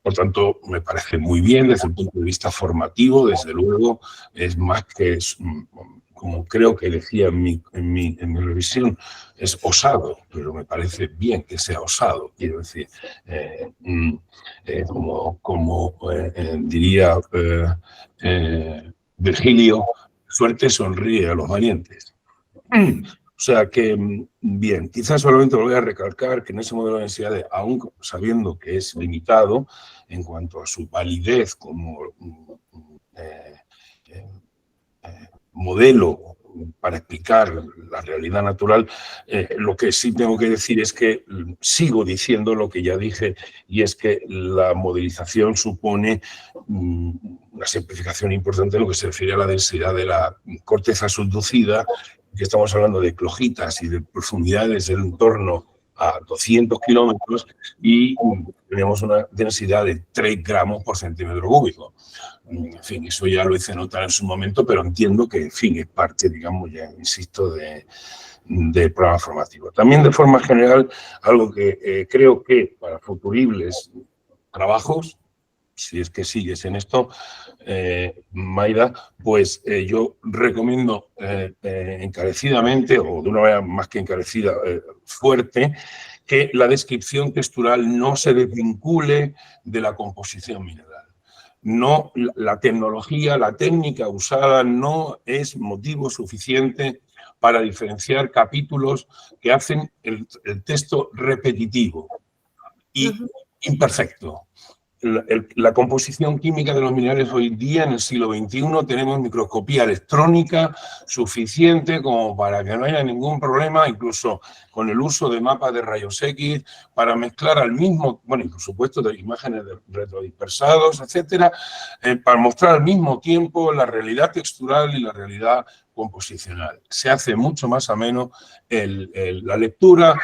Por tanto, me parece muy bien desde el punto de vista formativo, desde luego, es más que, como creo que decía en mi revisión, es osado, pero me parece bien que sea osado, quiero decir, como diría Virgilio, suerte sonríe a los valientes. O sea que, bien, quizás solamente lo voy a recalcar que en ese modelo de densidades, aún sabiendo que es limitado en cuanto a su validez como modelo para explicar la realidad natural, lo que sí tengo que decir es que sigo diciendo lo que ya dije, y es que la modelización supone una simplificación importante en lo que se refiere a la densidad de la corteza subducida, que estamos hablando de clojitas y de profundidades en torno a 200 kilómetros y tenemos una densidad de 3 gramos por centímetro cúbico. En fin, eso ya lo hice notar en su momento, pero entiendo que, en fin, es parte, digamos, ya insisto, del programa formativo. También, de forma general, algo que creo que para futuribles trabajos, si es que sigues en esto, Maida, pues yo recomiendo encarecidamente, o de una manera más que encarecida, fuerte, que la descripción textual no se desvincule de la composición mineral. No, la tecnología, la técnica usada no es motivo suficiente para diferenciar capítulos que hacen el texto repetitivo y imperfecto. La composición química de los minerales hoy día, en el siglo XXI, tenemos microscopía electrónica suficiente como para que no haya ningún problema, incluso con el uso de mapas de rayos X, para mezclar al mismo, bueno, y por supuesto de imágenes de retrodispersados, etcétera, para mostrar al mismo tiempo la realidad textural y la realidad composicional. Se hace mucho más ameno la lectura,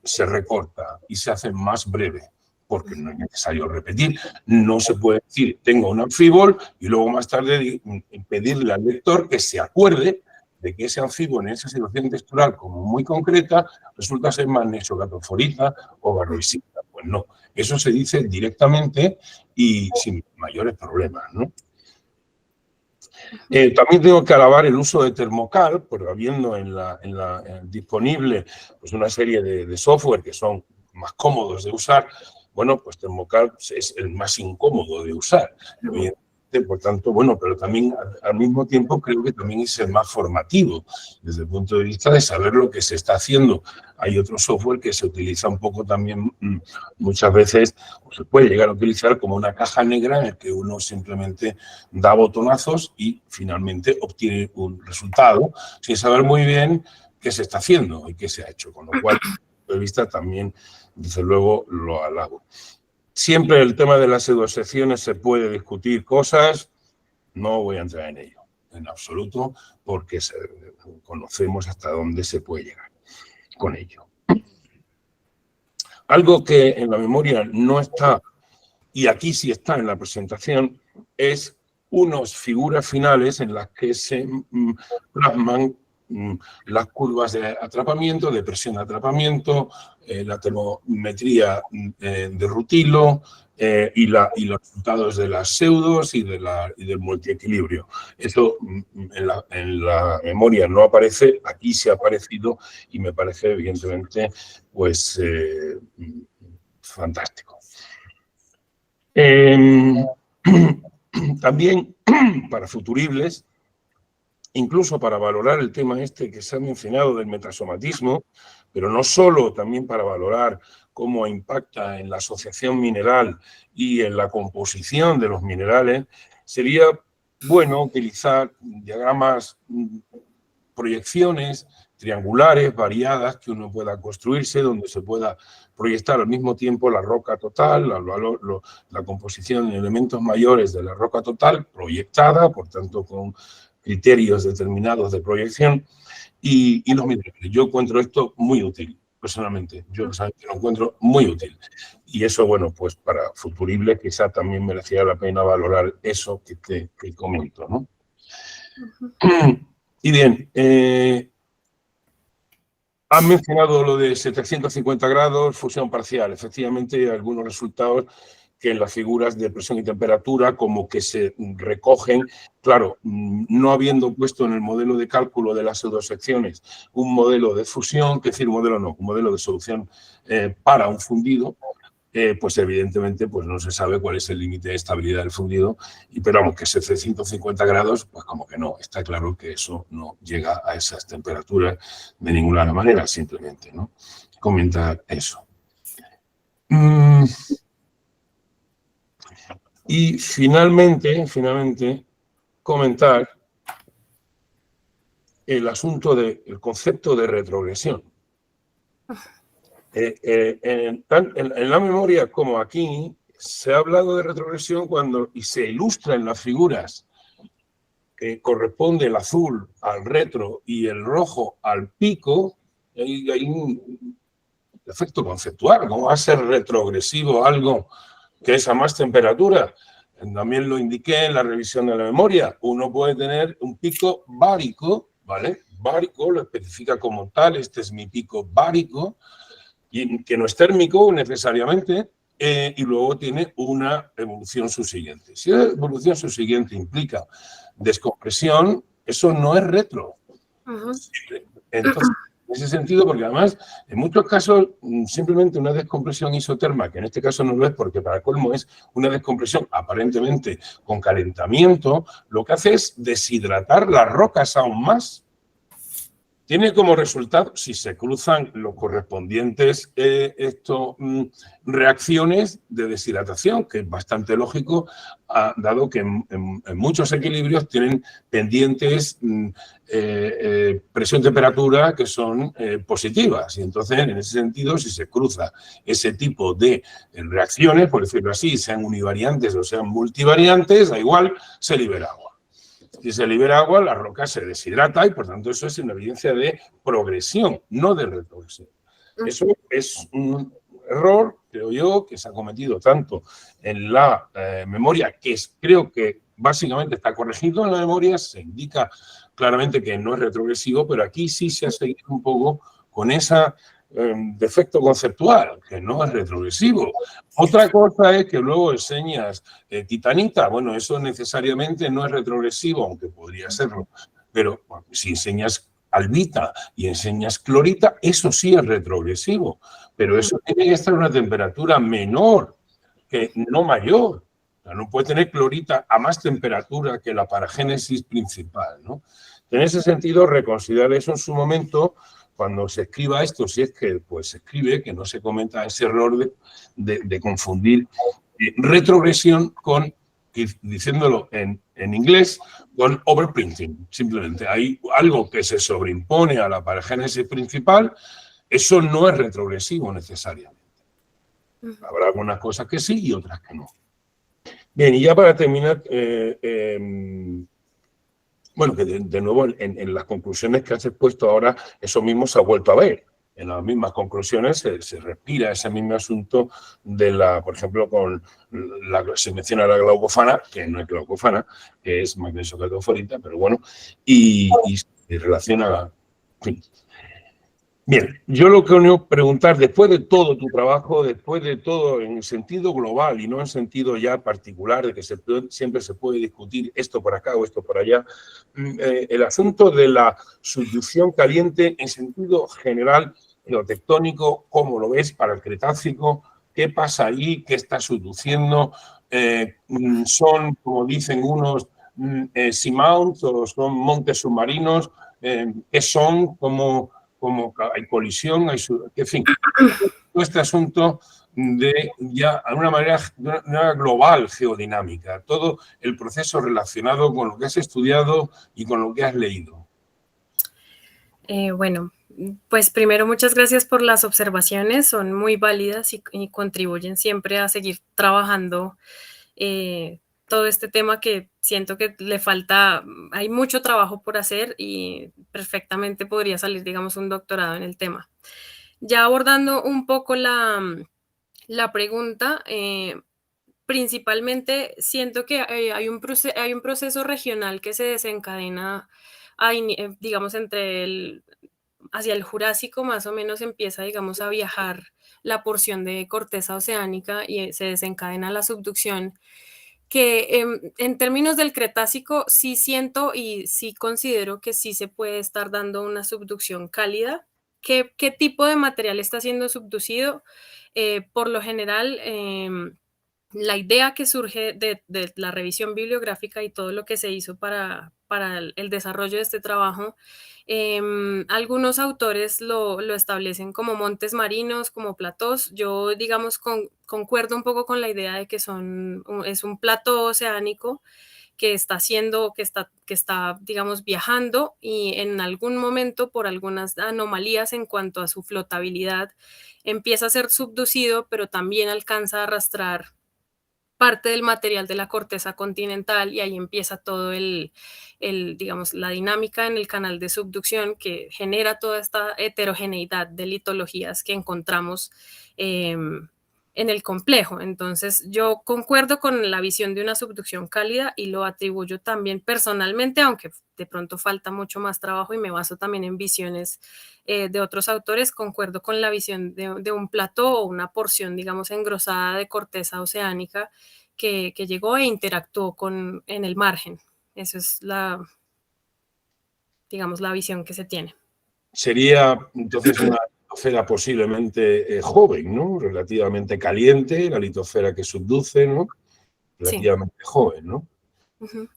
se recorta y se hace más breve, porque no es necesario repetir. No se puede decir, tengo un anfíbol, y luego más tarde pedirle al lector que se acuerde de que ese anfíbol en esa situación textural como muy concreta resulta ser magnesio catoforita o barroisita. Pues no, eso se dice directamente y sin mayores problemas, ¿no? También tengo que alabar el uso de Thermocal, porque habiendo disponible pues una serie de software que son más cómodos de usar, bueno, pues Thermocal es el más incómodo de usar. Por tanto, bueno, pero también al mismo tiempo creo que también es el más formativo desde el punto de vista de saber lo que se está haciendo. Hay otro software que se utiliza un poco también muchas veces, o se puede llegar a utilizar como una caja negra en el que uno simplemente da botonazos y finalmente obtiene un resultado sin saber muy bien qué se está haciendo y qué se ha hecho. Con lo cual, desde el punto de vista también, desde luego, lo alabo. Siempre el tema de las pseudosecciones se puede discutir cosas, no voy a entrar en ello, en absoluto, porque conocemos hasta dónde se puede llegar con ello. Algo que en la memoria no está, y aquí sí está en la presentación, es unas figuras finales en las que se plasman las curvas de atrapamiento, de presión de atrapamiento, la termometría de rutilo y los resultados de las pseudos y del multiequilibrio. Eso en la memoria no aparece, aquí sí ha aparecido y me parece evidentemente pues fantástico. También para futuribles, incluso para valorar el tema este que se ha mencionado del metasomatismo, pero no solo, también para valorar cómo impacta en la asociación mineral y en la composición de los minerales, sería bueno utilizar diagramas, proyecciones triangulares, variadas, que uno pueda construirse, donde se pueda proyectar al mismo tiempo la roca total, la composición de elementos mayores de la roca total, proyectada, por tanto, con criterios determinados de proyección, y los minerales. Yo encuentro esto muy útil, personalmente. Yo personalmente lo encuentro muy útil. Y eso, bueno, pues para futuribles quizá también merecía la pena valorar eso que comento, ¿no? Y bien, han mencionado lo de 750 grados, fusión parcial. Efectivamente, hay algunos resultados que en las figuras de presión y temperatura como que se recogen, claro, no habiendo puesto en el modelo de cálculo de las pseudosecciones un modelo de fusión, que decir modelo no, un modelo de solución para un fundido, pues evidentemente pues no se sabe cuál es el límite de estabilidad del fundido, pero vamos, que 750 grados, pues como que no, está claro que eso no llega a esas temperaturas de ninguna manera, simplemente, ¿no? Comentar eso. Y finalmente, comentar el asunto del concepto de retrogresión. En la memoria como aquí, se ha hablado de retrogresión y se ilustra en las figuras que corresponde el azul al retro y el rojo al pico. Hay un efecto conceptual. ¿Cómo va a ser retrogresivo algo que es a más temperatura? También lo indiqué en la revisión de la memoria. Uno puede tener un pico bárico, ¿vale? Bárico lo especifica como tal, este es mi pico bárico, y que no es térmico necesariamente, y luego tiene una evolución subsiguiente. Si la evolución subsiguiente implica descompresión, eso no es retro. Entonces, en ese sentido, porque además, en muchos casos, simplemente una descompresión isoterma, que en este caso no lo es porque para colmo es una descompresión aparentemente con calentamiento, lo que hace es deshidratar las rocas aún más. Tiene como resultado, si se cruzan los correspondientes reacciones de deshidratación, que es bastante lógico, dado que en muchos equilibrios tienen pendientes presión-temperatura que son positivas. Y entonces, en ese sentido, si se cruza ese tipo de reacciones, por decirlo así, sean univariantes o sean multivariantes, da igual, se libera agua. Si se libera agua, la roca se deshidrata y, por tanto, eso es una evidencia de progresión, no de retrogresión. Eso es un error, creo yo, que se ha cometido tanto en la memoria, que creo que básicamente está corregido en la memoria, se indica claramente que no es retrogresivo, pero aquí sí se ha seguido un poco con ese defecto conceptual, que no es retrogresivo. Otra cosa es que luego enseñas titanita, bueno, eso necesariamente no es retrogresivo, aunque podría serlo, pero bueno, si enseñas albita y enseñas clorita, eso sí es retrogresivo, pero eso tiene que estar a una temperatura menor, que no mayor. O sea, no puede tener clorita a más temperatura que la paragénesis principal, ¿no? En ese sentido, reconsiderar eso en su momento, cuando se escriba esto, si es que pues, se escribe, que no se cometa ese error de confundir retrogresión con, diciéndolo en inglés, con overprinting. Simplemente hay algo que se sobreimpone a la paragénesis principal, eso no es retrogresivo necesariamente. Habrá algunas cosas que sí y otras que no. Bien, y ya para terminar, bueno, que de nuevo en las conclusiones que has expuesto ahora, eso mismo se ha vuelto a ver. en las mismas conclusiones se respira ese mismo asunto por ejemplo, se menciona la glaucofana, que no es glaucofana, que es magnesio catoforita, pero bueno, y se relaciona. En fin. Bien, yo lo que quiero preguntar, después de todo tu trabajo, después de todo en sentido global y no en sentido ya particular, de que siempre se puede discutir esto por acá o esto por allá, el asunto de la subducción caliente en sentido general, geotectónico, ¿cómo lo ves para el Cretácico? ¿Qué pasa ahí? ¿Qué está subduciendo? ¿Son, como dicen unos, seamounts o son montes submarinos? ¿Qué son? ¿Cómo hay colisión? En fin, todo este asunto de ya, de una manera global, geodinámica, todo el proceso relacionado con lo que has estudiado y con lo que has leído. Bueno, pues primero muchas gracias por las observaciones, son muy válidas y contribuyen siempre a seguir trabajando todo este tema que siento que le falta, hay mucho trabajo por hacer y perfectamente podría salir, digamos, un doctorado en el tema. Ya abordando un poco la pregunta, principalmente siento que hay un proceso regional que se desencadena, digamos, hacia el Jurásico más o menos empieza, digamos, a viajar la porción de corteza oceánica y se desencadena la subducción, que en términos del Cretácico sí siento y sí considero que sí se puede estar dando una subducción cálida. ¿Qué tipo de material está siendo subducido? Por lo general, la idea que surge de la revisión bibliográfica y todo lo que se hizo para el desarrollo de este trabajo, algunos autores lo establecen como montes marinos, como platós. Yo, digamos, concuerdo un poco con la idea de que es un plató oceánico que está, digamos, viajando y en algún momento, por algunas anomalías en cuanto a su flotabilidad, empieza a ser subducido, pero también alcanza a arrastrar parte del material de la corteza continental y ahí empieza todo digamos, la dinámica en el canal de subducción que genera toda esta heterogeneidad de litologías que encontramos en el complejo. Entonces, yo concuerdo con la visión de una subducción cálida y lo atribuyo también personalmente, aunque de pronto falta mucho más trabajo y me baso también en visiones de otros autores, concuerdo con la visión de un plató o una porción, digamos, engrosada de corteza oceánica que llegó e interactuó en el margen. Esa es digamos, la visión que se tiene. Sería entonces una litosfera posiblemente joven, ¿no? Relativamente caliente, la litosfera que subduce, ¿no? Relativamente joven, ¿no? Uh-huh.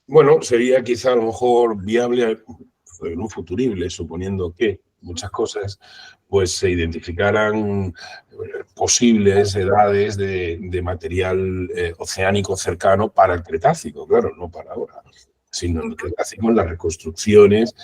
Bueno, sería quizá a lo mejor viable en un futurible, suponiendo que muchas cosas pues se identificaran posibles edades de material oceánico cercano para el Cretácico, claro, no para ahora, sino en el Cretácico, en las reconstrucciones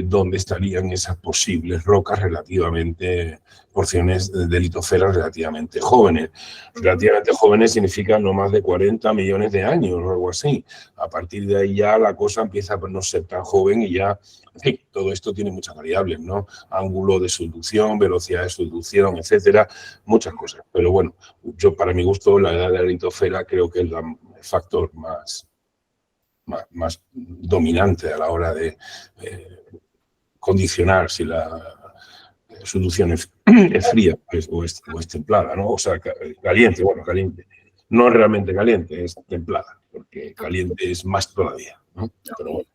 donde estarían esas posibles rocas relativamente, porciones de litosferas relativamente jóvenes. Relativamente jóvenes significa no más de 40 millones de años o algo así. A partir de ahí ya la cosa empieza a no ser tan joven y ya, en fin, todo esto tiene muchas variables, ¿no? Ángulo de subducción, velocidad de subducción, etcétera, muchas cosas. Pero bueno, yo para mi gusto la edad de la litosfera creo que es el factor más dominante a la hora de condicionar si la subducción es fría o es templada, ¿no? O sea, caliente, bueno, caliente. No es realmente caliente, es templada, porque caliente es más todavía, ¿no? Pero bueno.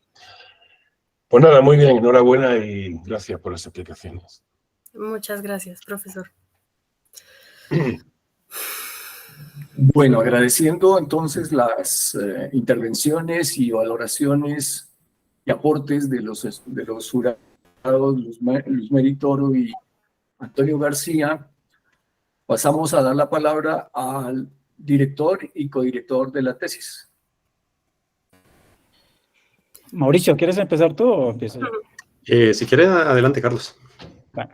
Pues nada, muy bien, enhorabuena y gracias por las explicaciones. Muchas gracias, profesor. Bueno, agradeciendo entonces las intervenciones y valoraciones y aportes de los jurados Luz Mary Toro y Antonio García, pasamos a dar la palabra al director y codirector de la tesis. Mauricio, ¿quieres empezar tú o empiezo yo? Si quieres, adelante, Carlos. Bueno,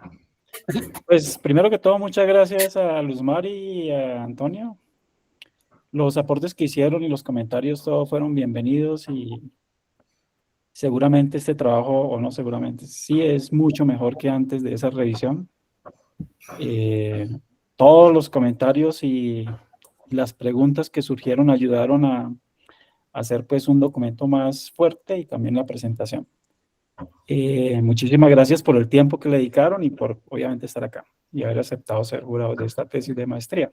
pues primero que todo, muchas gracias a Luzmar y a Antonio. Los aportes que hicieron y los comentarios todos fueron bienvenidos y seguramente este trabajo, o no seguramente, sí es mucho mejor que antes de esa revisión. Todos los comentarios y las preguntas que surgieron ayudaron a hacer pues un documento más fuerte y también la presentación. Muchísimas gracias por el tiempo que le dedicaron y por obviamente estar acá y haber aceptado ser jurado de esta tesis de maestría.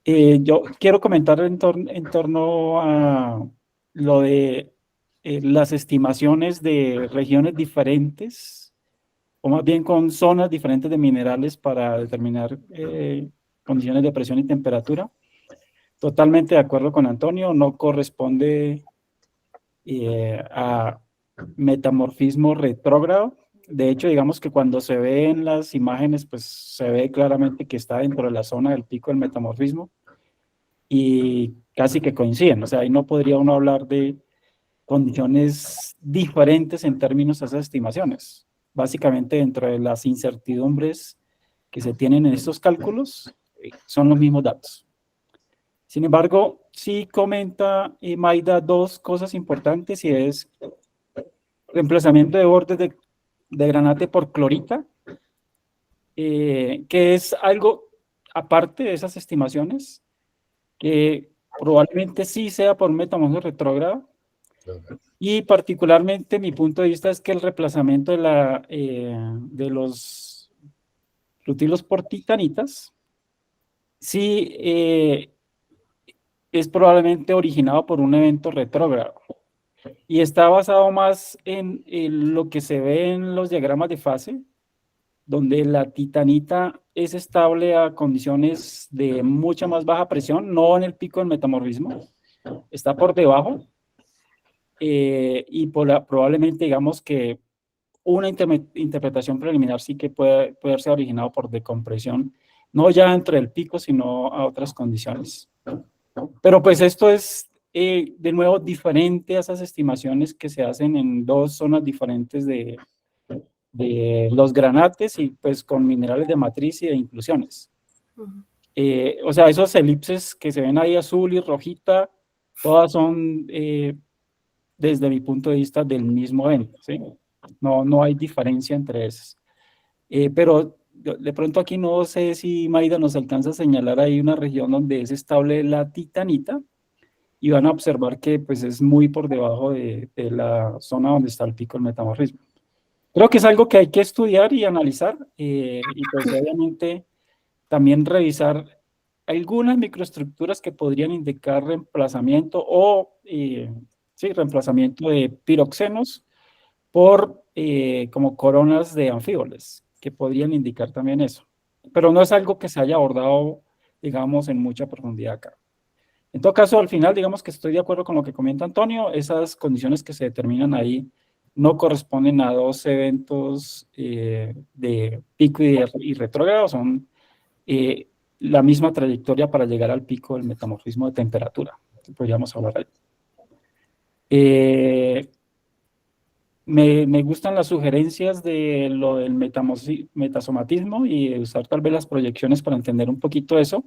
Yo quiero comentar en torno a lo de las estimaciones de regiones diferentes, o más bien con zonas diferentes de minerales para determinar condiciones de presión y temperatura. Totalmente de acuerdo con Antonio, no corresponde a metamorfismo retrógrado. De hecho, digamos que cuando se ve en las imágenes, pues se ve claramente que está dentro de la zona del pico del metamorfismo y casi que coinciden. O sea, ahí no podría uno hablar de condiciones diferentes en términos de esas estimaciones. Básicamente, dentro de las incertidumbres que se tienen en estos cálculos, son los mismos datos. Sin embargo, sí comenta Maida dos cosas importantes, y es reemplazamiento de bordes de granate por clorita, que es algo aparte de esas estimaciones, que probablemente sí sea por metamorfismo retrógrado, y particularmente mi punto de vista es que el reemplazamiento de los rutilos por titanitas sí es probablemente originado por un evento retrógrado y está basado más en lo que se ve en los diagramas de fase, donde la titanita es estable a condiciones de mucha más baja presión, no en el pico del metamorfismo, está por debajo, y probablemente digamos que una interpretación preliminar sí que puede ser originado por decompresión, no ya entre el pico, sino a otras condiciones. Pero pues esto es, de nuevo, diferente a esas estimaciones que se hacen en dos zonas diferentes de los granates y pues con minerales de matriz y de inclusiones. O sea, esos elipses que se ven ahí azul y rojita, todas son, desde mi punto de vista, del mismo evento, ¿sí? No hay diferencia entre esas. Pero de pronto aquí no sé si Maida nos alcanza a señalar ahí una región donde es estable la titanita, y van a observar que pues es muy por debajo de la zona donde está el pico del metamorfismo. Creo que es algo que hay que estudiar y analizar, y pues obviamente también revisar algunas microestructuras que podrían indicar reemplazamiento o sí, reemplazamiento de piroxenos por como coronas de anfíboles, que podrían indicar también eso. Pero no es algo que se haya abordado, digamos, en mucha profundidad acá. En todo caso, al final, digamos que estoy de acuerdo con lo que comenta Antonio, esas condiciones que se determinan ahí no corresponden a dos eventos de pico y retrógrado, son la misma trayectoria para llegar al pico del metamorfismo de temperatura. Podríamos hablar ahí. Me gustan las sugerencias de lo del metasomatismo y de usar tal vez las proyecciones para entender un poquito eso.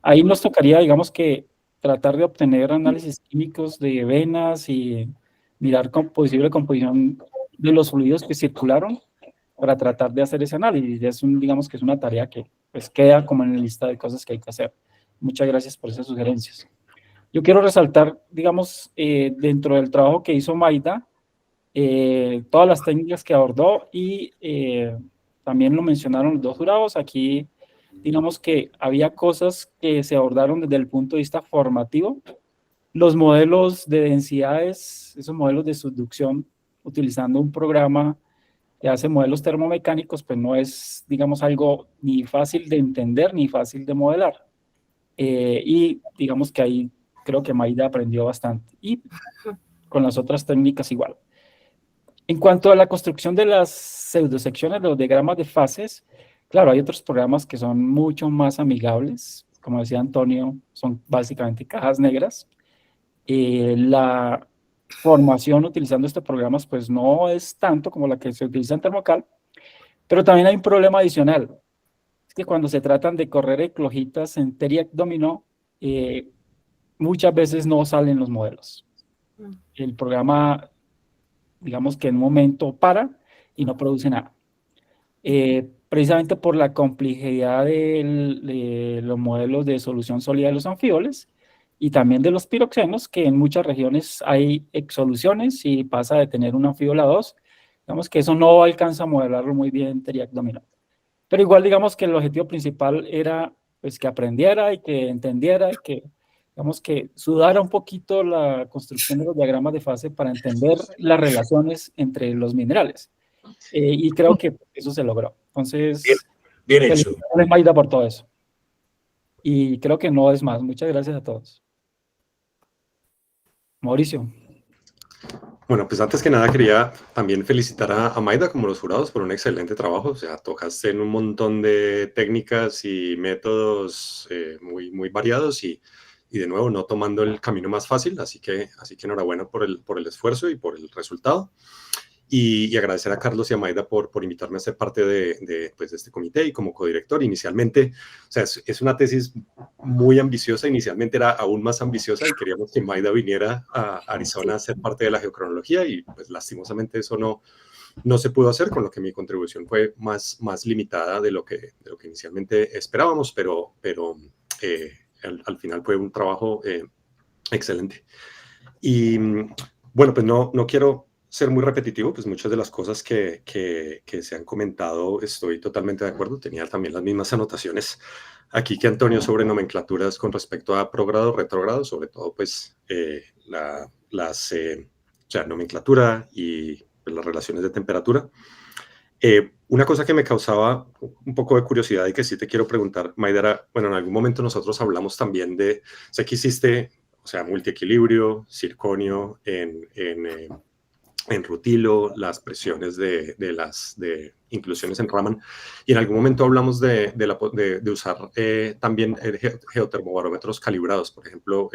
Ahí nos tocaría, digamos que, tratar de obtener análisis químicos de venas y mirar posible composición de los fluidos que circularon para tratar de hacer ese análisis. Digamos que es una tarea que pues queda como en la lista de cosas que hay que hacer. Muchas gracias por esas sugerencias. Yo quiero resaltar, digamos, dentro del trabajo que hizo Maida, todas las técnicas que abordó, y también lo mencionaron los dos jurados. Aquí digamos que había cosas que se abordaron desde el punto de vista formativo. Los modelos de densidades, esos modelos de subducción, utilizando un programa que hace modelos termomecánicos, pues no es, digamos, algo ni fácil de entender ni fácil de modelar. Y digamos que ahí creo que Maida aprendió bastante. Y con las otras técnicas igual. En cuanto a la construcción de las pseudosecciones de los diagramas de fases, claro, hay otros programas que son mucho más amigables. Como decía Antonio, son básicamente cajas negras. La formación utilizando estos programas pues no es tanto como la que se utiliza en Thermocal, pero también hay un problema adicional. Es que cuando se tratan de correr eclogitas en TERIAC dominó, muchas veces no salen los modelos. el programa, digamos que en un momento para y no produce nada. Precisamente por la complejidad de los modelos de solución sólida de los anfíboles y también de los piroxenos, que en muchas regiones hay exsoluciones y pasa de tener un anfíbola 2. Digamos que eso no alcanza a modelarlo muy bien TRIAC dominante. Pero igual digamos que el objetivo principal era pues, que aprendiera y que entendiera y que, digamos, que sudara un poquito la construcción de los diagramas de fase para entender las relaciones entre los minerales. Y creo que eso se logró. Entonces, Bien hecho. felicidades, Maida, por todo eso. Y creo que no es más. Muchas gracias a todos. Mauricio. Bueno, pues antes que nada quería también felicitar a Maida como los jurados por un excelente trabajo. O sea, tocaste en un montón de técnicas y métodos muy variados y de nuevo no tomando el camino más fácil. Así que enhorabuena por el esfuerzo y por el resultado. Y agradecer a Carlos y a Maida por invitarme a ser parte de este comité y como codirector. Inicialmente, o sea, es una tesis muy ambiciosa, inicialmente era aún más ambiciosa y queríamos que Maida viniera a Arizona a ser parte de la geocronología y pues lastimosamente eso no se pudo hacer, con lo que mi contribución fue más limitada de lo que inicialmente esperábamos, pero al final fue un trabajo excelente. Y bueno, pues no quiero ser muy repetitivo, pues muchas de las cosas que se han comentado estoy totalmente de acuerdo. Tenía también las mismas anotaciones aquí que Antonio sobre nomenclaturas con respecto a progrado, retrogrado, sobre todo pues nomenclatura y pues, las relaciones de temperatura. Una cosa que me causaba un poco de curiosidad y que sí te quiero preguntar, Maida, era, bueno, en algún momento nosotros hablamos también de, sé que hiciste, o sea, multiequilibrio, circonio en rutilo, las presiones de inclusiones en Raman, y en algún momento hablamos de usar también geotermobarómetros calibrados. Por ejemplo,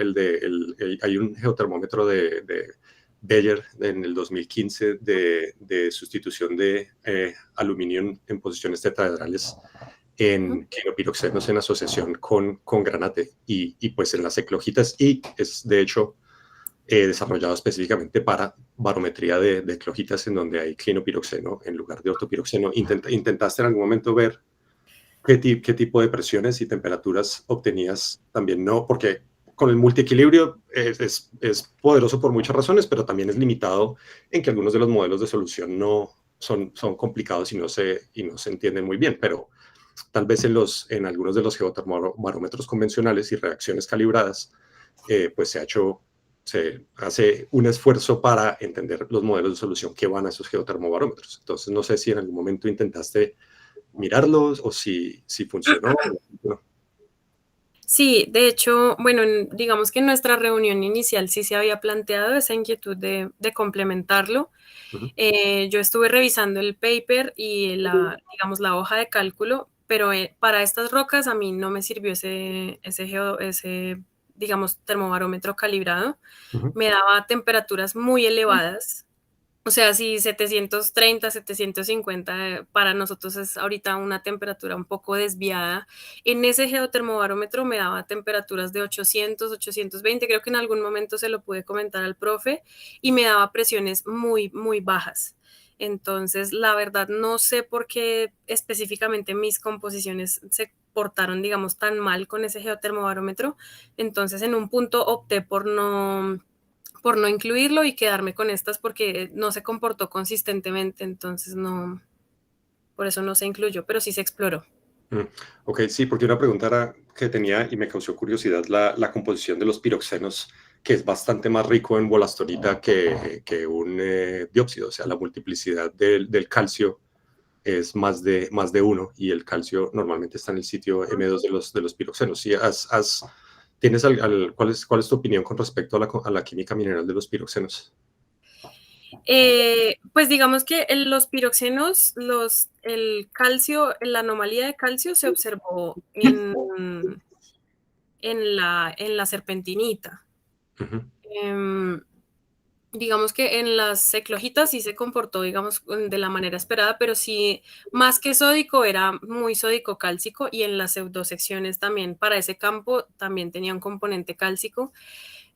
hay un geotermómetro de Bayer en el 2015 de sustitución de aluminio en posiciones tetraedrales en quinopiroxenos en asociación con granate y pues en las eclogitas, y es de hecho desarrollado específicamente para barometría de eclogitas en donde hay clinopiroxeno en lugar de ortopiroxeno. ¿Intentaste en algún momento ver qué tipo de presiones y temperaturas obtenías? También no, porque con el multiequilibrio es poderoso por muchas razones, pero también es limitado en que algunos de los modelos de solución no son complicados y no se entienden muy bien, pero tal vez en algunos de los geotermobarómetros convencionales y reacciones calibradas, pues se hace un esfuerzo para entender los modelos de solución que van a esos geotermobarómetros. Entonces, no sé si en algún momento intentaste mirarlos o si funcionó. Sí, de hecho, bueno, digamos que en nuestra reunión inicial sí se había planteado esa inquietud de complementarlo. Yo estuve revisando el paper y digamos, la hoja de cálculo, pero para estas rocas a mí no me sirvió ese digamos, termobarómetro calibrado. Me daba temperaturas muy elevadas. O sea, si 730, 750 para nosotros es ahorita una temperatura un poco desviada. En ese geotermobarómetro me daba temperaturas de 800, 820, creo que en algún momento se lo pude comentar al profe, y me daba presiones muy bajas. Entonces, la verdad, no sé por qué específicamente mis composiciones se portaron, digamos, tan mal con ese geotermobarómetro. Entonces, en un punto opté por no incluirlo y quedarme con estas porque no se comportó consistentemente, entonces no, por eso no se incluyó, pero sí se exploró. Ok, sí, porque una pregunta que tenía y me causó curiosidad la composición de los piroxenos, que es bastante más rico en bolastonita que un dióxido, o sea, la multiplicidad del calcio es más de 1 y el calcio normalmente está en el sitio M2 de los piroxenos. ¿Sí? ¿Tienes cuál es tu opinión con respecto a la química mineral de los piroxenos? Pues digamos que los piroxenos, el calcio, la anomalía de calcio se observó en la serpentinita. Digamos que en las eclogitas sí se comportó, digamos, de la manera esperada, pero sí, más que sódico, era muy sódico-cálcico, y en las pseudosecciones también, para ese campo, también tenía un componente cálcico.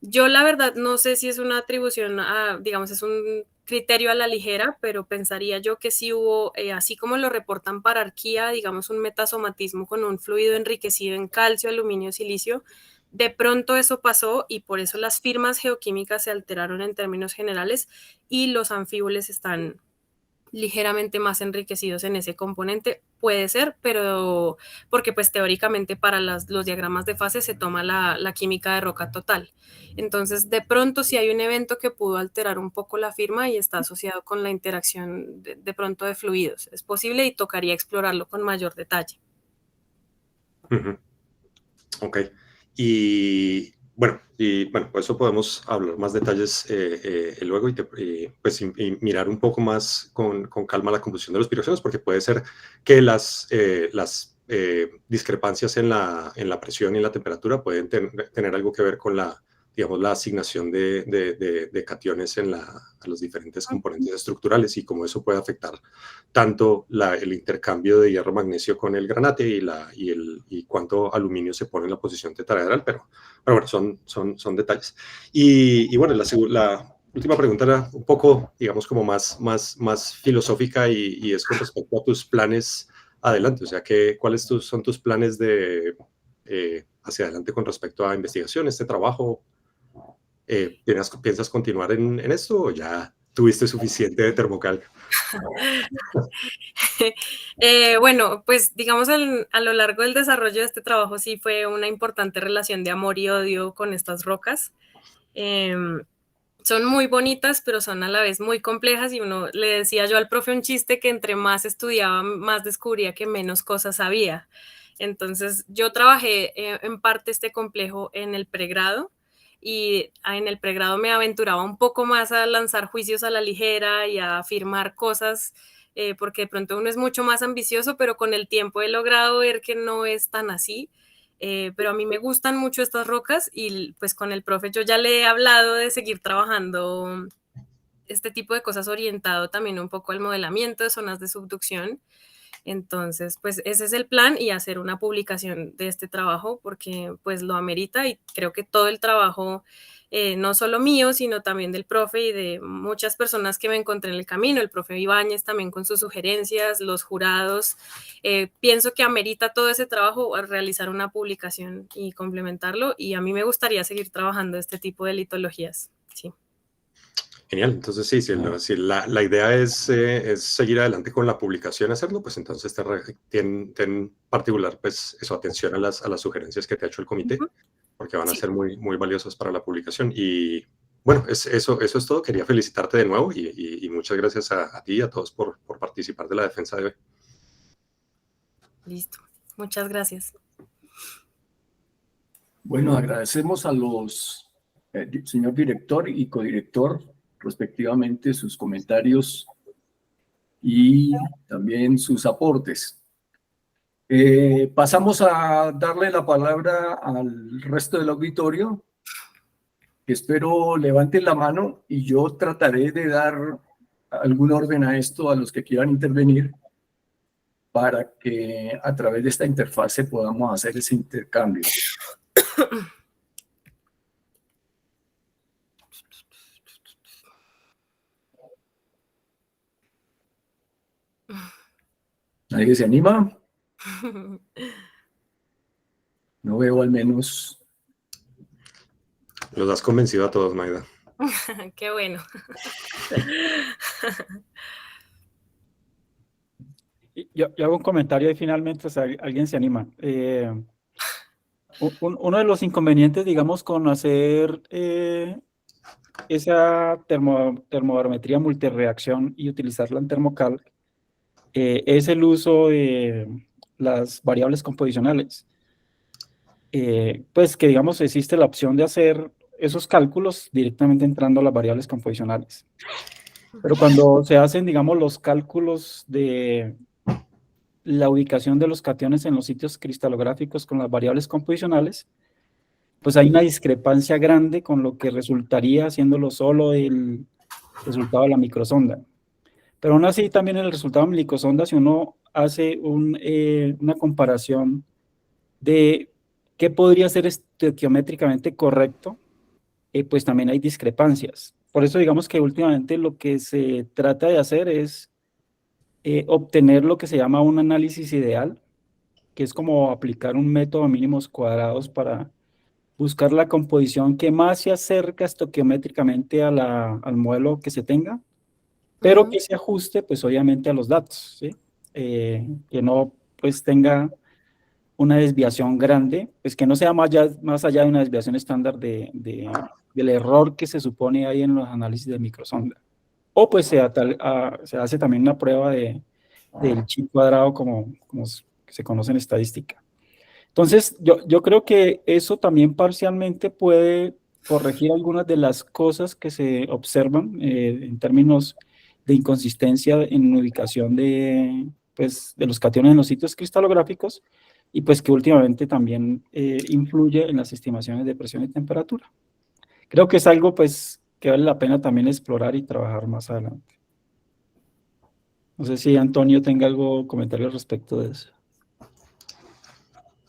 Yo la verdad no sé si es una atribución a, digamos, es un criterio a la ligera, pero pensaría yo que sí hubo, así como lo reportan para Arquía, digamos, un metasomatismo con un fluido enriquecido en calcio, aluminio, silicio. De pronto eso pasó y por eso las firmas geoquímicas se alteraron en términos generales y los anfíboles están ligeramente más enriquecidos en ese componente, puede ser, pero porque pues teóricamente para los diagramas de fase se toma la química de roca total. Entonces, de pronto si hay un evento que pudo alterar un poco la firma y está asociado con la interacción de pronto de fluidos, es posible y tocaría explorarlo con mayor detalle. Ok. Y bueno, por eso podemos hablar más detalles luego pues, y mirar un poco más con calma la composición de los piroxenos, porque puede ser que las discrepancias en la presión y en la temperatura pueden tener algo que ver con digamos, la asignación de cationes a los diferentes componentes estructurales y cómo eso puede afectar tanto el intercambio de hierro-magnesio con el granate y cuánto aluminio se pone en la posición tetrahedral, pero bueno, son detalles. Y bueno, la última pregunta era un poco, digamos, como más filosófica y es con respecto a tus planes adelante, o sea, ¿cuáles son tus planes hacia adelante con respecto a investigación, este trabajo? ¿Piensas continuar en esto o ya tuviste suficiente de termocal? Bueno, pues digamos a lo largo del desarrollo de este trabajo sí fue una importante relación de amor y odio con estas rocas. Son muy bonitas, pero son a la vez muy complejas y uno le decía yo al profe un chiste que entre más estudiaba, más descubría que menos cosas sabía. Entonces yo trabajé en parte este complejo en el pregrado y en el pregrado me aventuraba un poco más a lanzar juicios a la ligera y a afirmar cosas porque de pronto uno es mucho más ambicioso, pero con el tiempo he logrado ver que no es tan así. Pero a mí me gustan mucho estas rocas y pues con el profe yo ya le he hablado de seguir trabajando este tipo de cosas orientado también un poco al modelamiento de zonas de subducción. Entonces, pues ese es el plan y hacer una publicación de este trabajo porque pues lo amerita y creo que todo el trabajo, no solo mío, sino también del profe y de muchas personas que me encontré en el camino, el profe Ibáñez también con sus sugerencias, los jurados, pienso que amerita todo ese trabajo a realizar una publicación y complementarlo y a mí me gustaría seguir trabajando este tipo de litologías, sí. Genial, entonces sí, si la idea es seguir adelante con la publicación, hacerlo, pues entonces ten particular pues eso, atención a las sugerencias que te ha hecho el comité, porque van a ser muy, muy valiosas para la publicación. Y bueno, eso es todo. Quería felicitarte de nuevo y muchas gracias a ti y a todos por participar de la defensa de hoy. Listo, muchas gracias. Bueno, agradecemos a los señor director y codirector, respectivamente, sus comentarios y también sus aportes. Pasamos a darle la palabra al resto del auditorio. Espero levanten la mano y yo trataré de dar algún orden a esto a los que quieran intervenir para que a través de esta interfase podamos hacer ese intercambio. ¿Nadie se anima? No veo al menos. Los has convencido a todos, Maida. Qué bueno. Yo hago un comentario y finalmente o sea, alguien se anima. Uno de los inconvenientes, digamos, con hacer esa termobarometría multireacción y utilizarla en Thermocalc es el uso de las variables composicionales. Pues que, digamos, existe la opción de hacer esos cálculos directamente entrando a las variables composicionales. Pero cuando se hacen, digamos, los cálculos de la ubicación de los cationes en los sitios cristalográficos con las variables composicionales, pues hay una discrepancia grande con lo que resultaría haciéndolo solo el resultado de la microsonda. Pero aún así también el resultado de la microsonda, si uno hace una comparación de qué podría ser estequiométricamente correcto pues también hay discrepancias. Por eso digamos que últimamente lo que se trata de hacer es obtener lo que se llama un análisis ideal, que es como aplicar un método a mínimos cuadrados para buscar la composición que más se acerca estoquiométricamente al modelo que se tenga, pero que se ajuste pues obviamente a los datos, ¿sí? Que no pues tenga una desviación grande, pues que no sea más allá de una desviación estándar del error que se supone hay en los análisis de microsonda. O pues se hace también una prueba del chi cuadrado como se conoce en estadística. Entonces, yo creo que eso también parcialmente puede corregir algunas de las cosas que se observan en términos de inconsistencia en ubicación de los cationes en los sitios cristalográficos, y pues que últimamente también influye en las estimaciones de presión y temperatura. Creo que es algo pues que vale la pena también explorar y trabajar más adelante. No sé si Antonio tenga algo comentario al respecto de eso.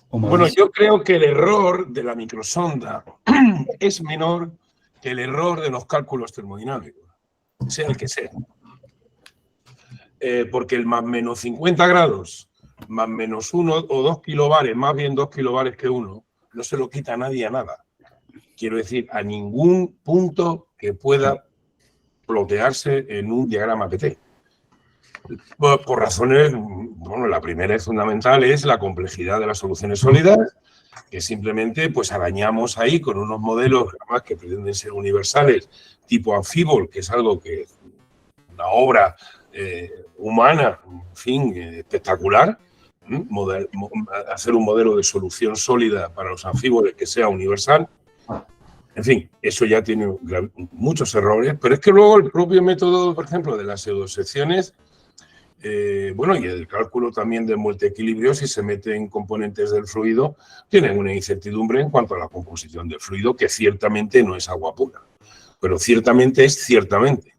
Bueno, yo creo que el error de la microsonda es menor que el error de los cálculos termodinámicos, sea el que sea. Porque el más menos 50 grados, más menos 1 o 2 kilobares, más bien 2 kilobares que 1, no se lo quita a nadie a nada. Quiero decir, a ningún punto que pueda plotearse en un diagrama PT. Por razones, bueno, la primera y fundamental es la complejidad de las soluciones sólidas, que simplemente pues arañamos ahí con unos modelos además que pretenden ser universales, tipo Anfibol, que es algo que es una obra humana, en fin, espectacular. Hacer un modelo de solución sólida para los anfíboles que sea universal. En fin, eso ya tiene muchos errores, pero es que luego el propio método, por ejemplo, de las pseudosecciones, bueno, y el cálculo también del multiequilibrio, si se meten componentes del fluido, tienen una incertidumbre en cuanto a la composición del fluido, que ciertamente no es agua pura, pero ciertamente es ciertamente,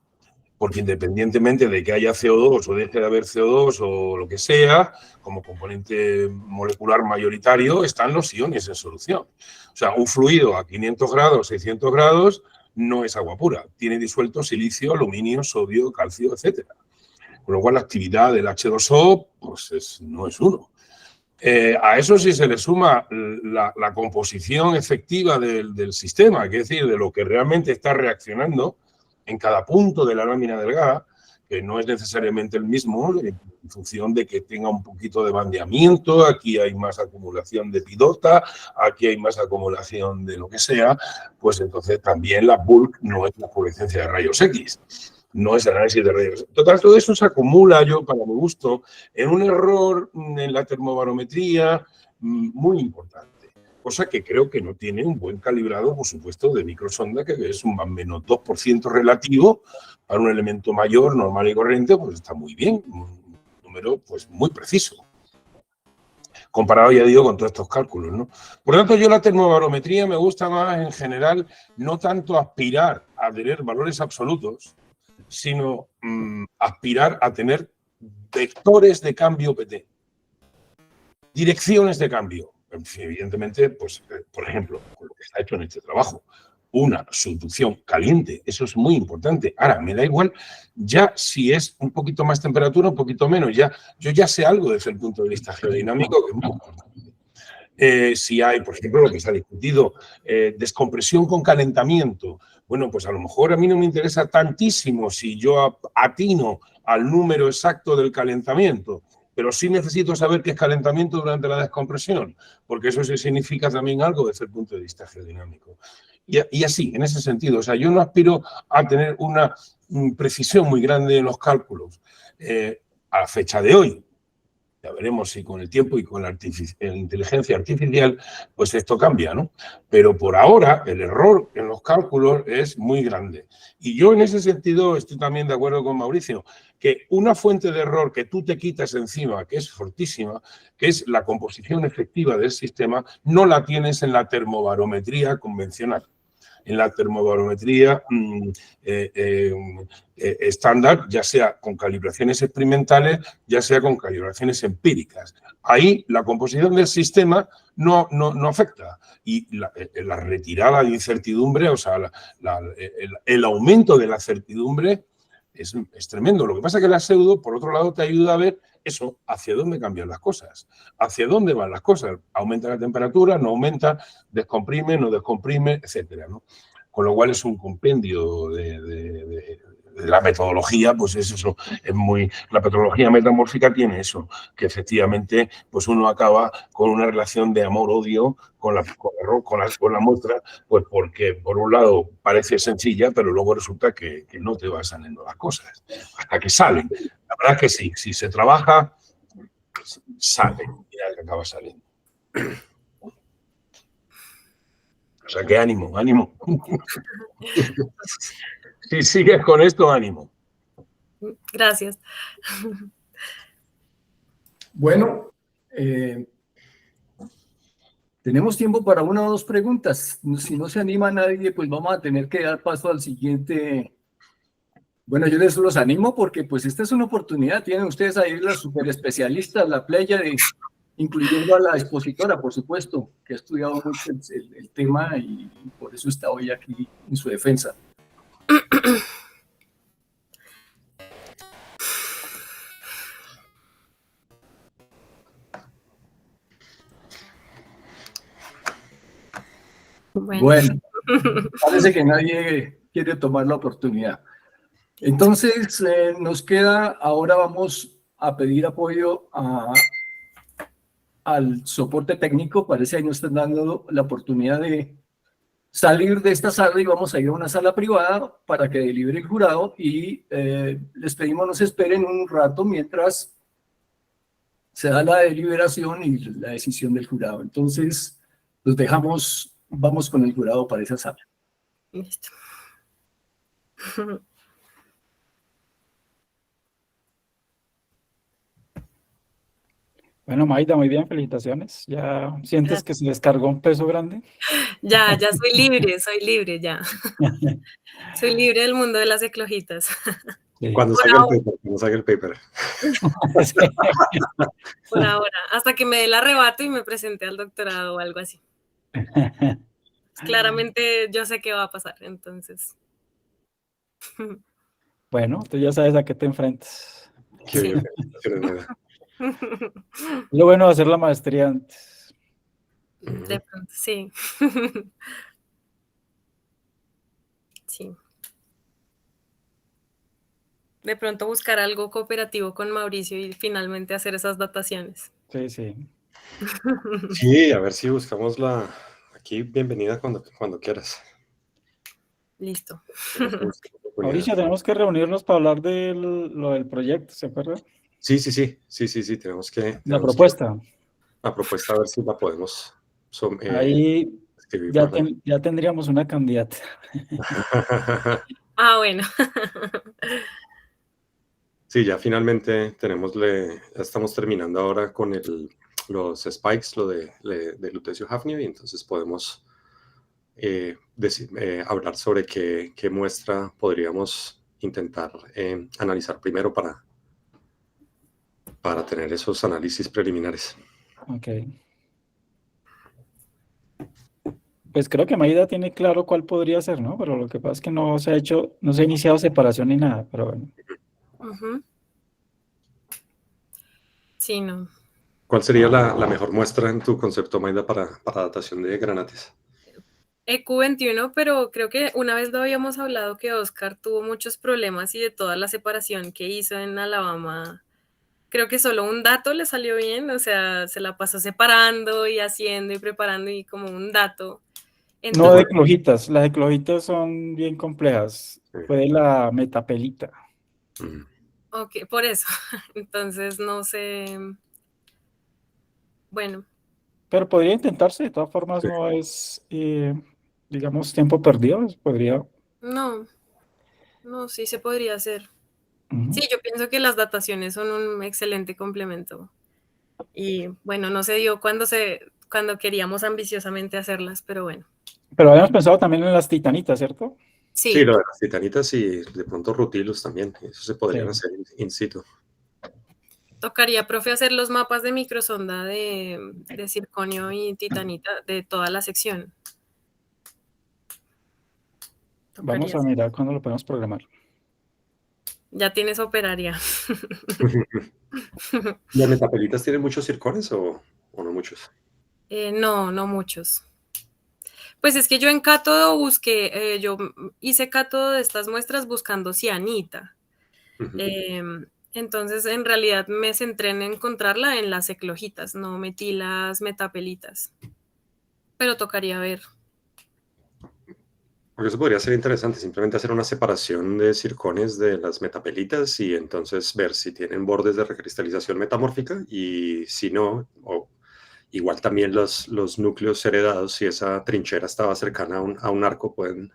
porque independientemente de que haya CO2 o deje de haber CO2 o lo que sea, como componente molecular mayoritario, están los iones en solución. O sea, un fluido a 500 grados, 600 grados, no es agua pura, tiene disuelto silicio, aluminio, sodio, calcio, etcétera. Con lo cual, la actividad del H2O pues no es 1. A eso sí se le suma la composición efectiva del sistema, es decir, de lo que realmente está reaccionando en cada punto de la lámina delgada, que no es necesariamente el mismo, en función de que tenga un poquito de bandeamiento, aquí hay más acumulación de pidota, aquí hay más acumulación de lo que sea, pues entonces también la bulk no es la fluorescencia de rayos X. No es análisis de rayos. Total, todo eso se acumula, yo, para mi gusto, en un error en la termobarometría muy importante, cosa que creo que no tiene un buen calibrado, por supuesto, de microsonda, que es un más o menos 2% relativo para un elemento mayor, normal y corriente, pues está muy bien, un número pues muy preciso, comparado, ya digo, con todos estos cálculos, ¿no? Por lo tanto, yo la termobarometría me gusta más, en general, no tanto aspirar a tener valores absolutos, sino aspirar a tener vectores de cambio PT, direcciones de cambio. Evidentemente, pues, por ejemplo, con lo que está hecho en este trabajo, una subducción caliente, eso es muy importante. Ahora, me da igual ya si es un poquito más temperatura, un poquito menos, yo ya sé algo desde el punto de vista geodinámico que es muy importante. Si hay, por ejemplo, lo que se ha discutido, descompresión con calentamiento. Bueno, pues a lo mejor a mí no me interesa tantísimo si yo atino al número exacto del calentamiento, pero sí necesito saber qué es calentamiento durante la descompresión, porque eso sí significa también algo desde el punto de vista geodinámico. Y así, en ese sentido, o sea, yo no aspiro a tener una precisión muy grande en los cálculos. A la fecha de hoy, ya veremos si con el tiempo y con la inteligencia artificial, pues esto cambia, ¿no? Pero por ahora el error en los cálculos es muy grande. Y yo en ese sentido estoy también de acuerdo con Mauricio, que una fuente de error que tú te quitas encima, que es fortísima, que es la composición efectiva del sistema, no la tienes en la termobarometría convencional. en la termobarometría estándar, ya sea con calibraciones experimentales, ya sea con calibraciones empíricas. Ahí la composición del sistema no afecta. Y la retirada de incertidumbre, o sea, el aumento de la certidumbre es tremendo. Lo que pasa es que la pseudo, por otro lado, te ayuda a ver eso, hacia dónde cambian las cosas, hacia dónde van las cosas. Aumenta la temperatura, no aumenta, descomprime, no descomprime, etcétera, ¿no? Con lo cual es un compendio de la metodología, pues es eso, la metodología metamórfica tiene eso, que efectivamente pues uno acaba con una relación de amor-odio con la muestra, pues porque por un lado parece sencilla, pero luego resulta que no te van saliendo las cosas, hasta que salen. La verdad es que sí, si se trabaja, sale, mira que acaba saliendo. O sea que ánimo, ánimo. Si sigues con esto, ánimo. Gracias. Bueno, tenemos tiempo para una o dos preguntas. Si no se anima nadie, pues vamos a tener que dar paso al siguiente. Bueno, yo les los animo porque pues esta es una oportunidad. Tienen ustedes ahí las super especialistas, la playa, incluyendo a la expositora, por supuesto, que ha estudiado mucho el tema y por eso está hoy aquí en su defensa. Bueno, parece que nadie quiere tomar la oportunidad. Entonces, nos queda, ahora vamos a pedir apoyo al soporte técnico. Parece que nos están dando la oportunidad de salir de esta sala y vamos a ir a una sala privada para que delibere el jurado y les pedimos nos esperen un rato mientras se da la deliberación y la decisión del jurado. Entonces, los dejamos, vamos con el jurado para esa sala. Listo. Bueno, Maida, muy bien, felicitaciones. ¿Ya sientes que se descargó un peso grande? Ya soy libre ya. Soy libre del mundo de las eclogitas. Sí. Cuando salga el paper. Sí. Por ahora, hasta que me dé el arrebato y me presente al doctorado o algo así. Claramente yo sé qué va a pasar, entonces. Bueno, tú ya sabes a qué te enfrentas. Qué bien, felicitaciones, Maida. Lo bueno de hacer la maestría antes. De pronto, sí. Sí. De pronto buscar algo cooperativo con Mauricio y finalmente hacer esas dataciones. Sí, sí. Sí, a ver si buscamos aquí, bienvenida cuando quieras. Listo. Mauricio, tenemos que reunirnos para hablar de lo del proyecto, ¿se acuerda? Sí, tenemos que... La propuesta. La propuesta, a ver si la podemos Ahí escribir. ya tendríamos una candidata. Ah, bueno. Sí, ya finalmente ya estamos terminando ahora con los spikes, lo de Lutecio hafnii, y entonces podemos hablar sobre qué muestra podríamos intentar analizar primero para tener esos análisis preliminares. Ok. Pues creo que Maida tiene claro cuál podría ser, ¿no? Pero lo que pasa es que no se ha iniciado separación ni nada, pero bueno. Uh-huh. Sí, no. ¿Cuál sería la mejor muestra en tu concepto, Maida, para datación de granates? EQ21, pero creo que una vez lo habíamos hablado que Oscar tuvo muchos problemas y de toda la separación que hizo en Alabama, creo que solo un dato le salió bien, o sea, se la pasó separando y haciendo y preparando y como un dato. Entonces, No de eclogitas, las eclogitas son bien complejas. Fue de la metapelita. Ok, por eso. Entonces, no sé. Bueno. Pero podría intentarse, de todas formas no es, digamos, tiempo perdido, podría. No, sí se podría hacer. Sí, yo pienso que las dataciones son un excelente complemento. Y bueno, no se dio cuando queríamos ambiciosamente hacerlas, pero bueno. Pero habíamos pensado también en las titanitas, ¿cierto? Sí, Sí, lo de las titanitas y de pronto rutilus también, eso se podrían Sí. hacer in situ. tocaría, profe, hacer los mapas de microsonda de circonio y titanita de toda la sección. Vamos Tocaría a hacer. mirar cuándo lo podemos programar. Ya tienes operaria. ¿Las metapelitas tienen muchos circones o no muchos? No, no muchos. Pues es que yo en cátodo busqué, yo hice cátodo de estas muestras buscando cianita. Ujú. Entonces, en realidad me centré en encontrarla en las eclogitas, no metí las metapelitas. Pero tocaría ver. Porque eso podría ser interesante, simplemente hacer una separación de circones de las metapelitas y entonces ver si tienen bordes de recristalización metamórfica y si no, o igual también los núcleos heredados, si esa trinchera estaba cercana a un arco, pueden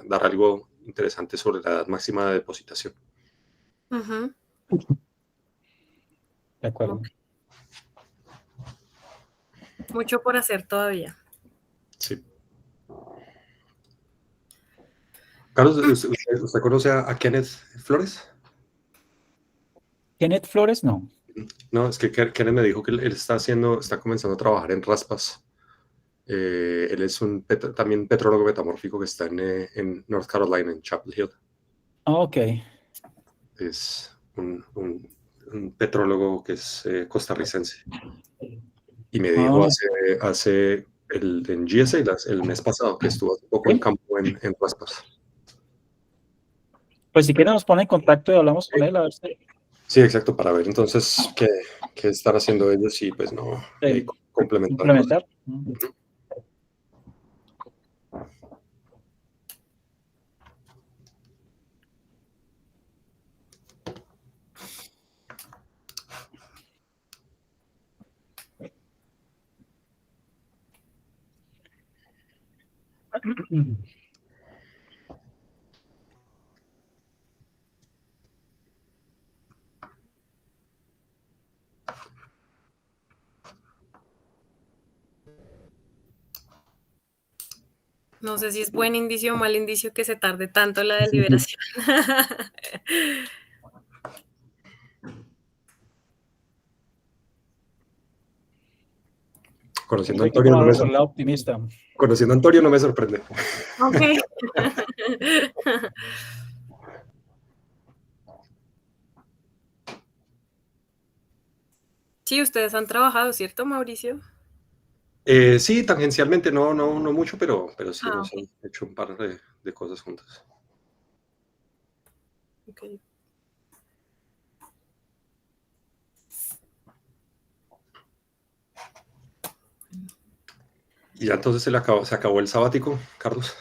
dar algo interesante sobre la edad máxima de depositación. Ujú, De acuerdo. ok. Mucho por hacer todavía. Sí. Carlos, ¿usted conoce a Kenneth Flores? Kenneth Flores, no. No, es que Kenneth me dijo que él está comenzando a trabajar en raspas. Él es también petrólogo metamórfico que está en North Carolina, en Chapel Hill. Ah, ok. Es un petrólogo que es costarricense. Y me dijo Ah, en GSA el mes pasado que estuvo un poco en campo en raspas. pues si quieren nos pone en contacto y hablamos con él, a ver si Sí, exacto, para ver entonces qué están haciendo ellos y pues no, y ahí complementar cosas. implementar. No sé si es buen indicio o mal indicio que se tarde tanto la deliberación. Conociendo a Hay que Antonio no tomarlo me por el sorprende. lado optimista. Conociendo a Antonio no me sorprende. Ok. Sí, ustedes han trabajado, ¿cierto, Mauricio? Sí, tangencialmente, no mucho, pero sí Ah, nos ok. han hecho un par de cosas juntas. Ok. Y ya entonces se acabó el sabático, Carlos.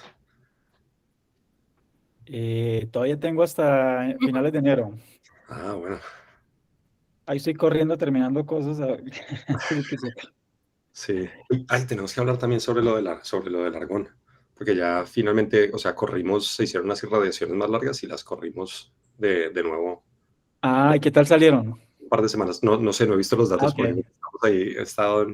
Todavía tengo hasta finales de enero. Ah, bueno. Ahí estoy corriendo, terminando cosas. Antes de que Sí. Ay, tenemos que hablar también sobre lo del argón, porque ya finalmente, o sea, se hicieron unas irradiaciones más largas y las corrimos de nuevo Ah, ¿y qué tal salieron? un par de semanas. No sé, no he visto los Ah, datos ok. porque estamos ahí, he estado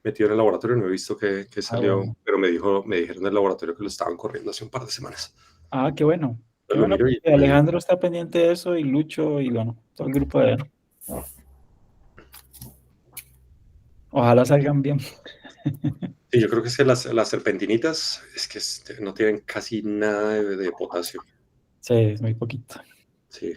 metido en el laboratorio, no he visto que Ah, salió, bueno. pero me dijeron del laboratorio que lo estaban corriendo hace un par de semanas. Ah, qué bueno. Qué Lo bueno miro que Alejandro está pendiente de eso y Lucho y bueno, todo el grupo de él. Ojalá salgan bien. sí, yo creo que es que las serpentinitas es que no tienen casi nada de potasio. Sí, es muy poquito. Sí.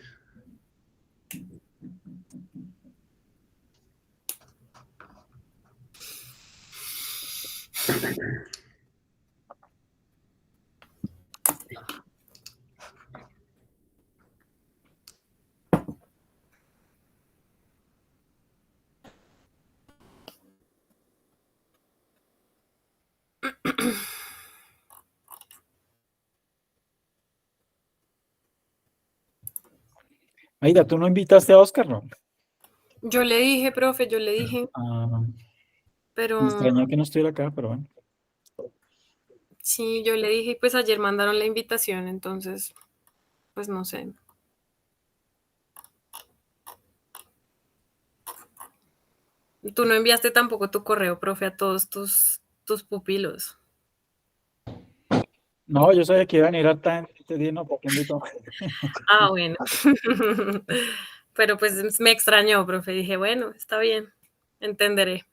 Aida, ¿tú no invitaste a Oscar, no? Yo le dije, profe, yo le dije, Ah, pero me extrañó que no estuviera acá, pero bueno. sí, yo le dije y pues ayer mandaron la invitación, entonces, pues no sé. Tú no enviaste tampoco tu correo, profe, a todos tus pupilos. No, yo sabía que iban a ir a tan, este día no, ¿para qué invito? Ah, bueno. Pero pues me extrañó, profe. Dije, bueno, está bien, entenderé.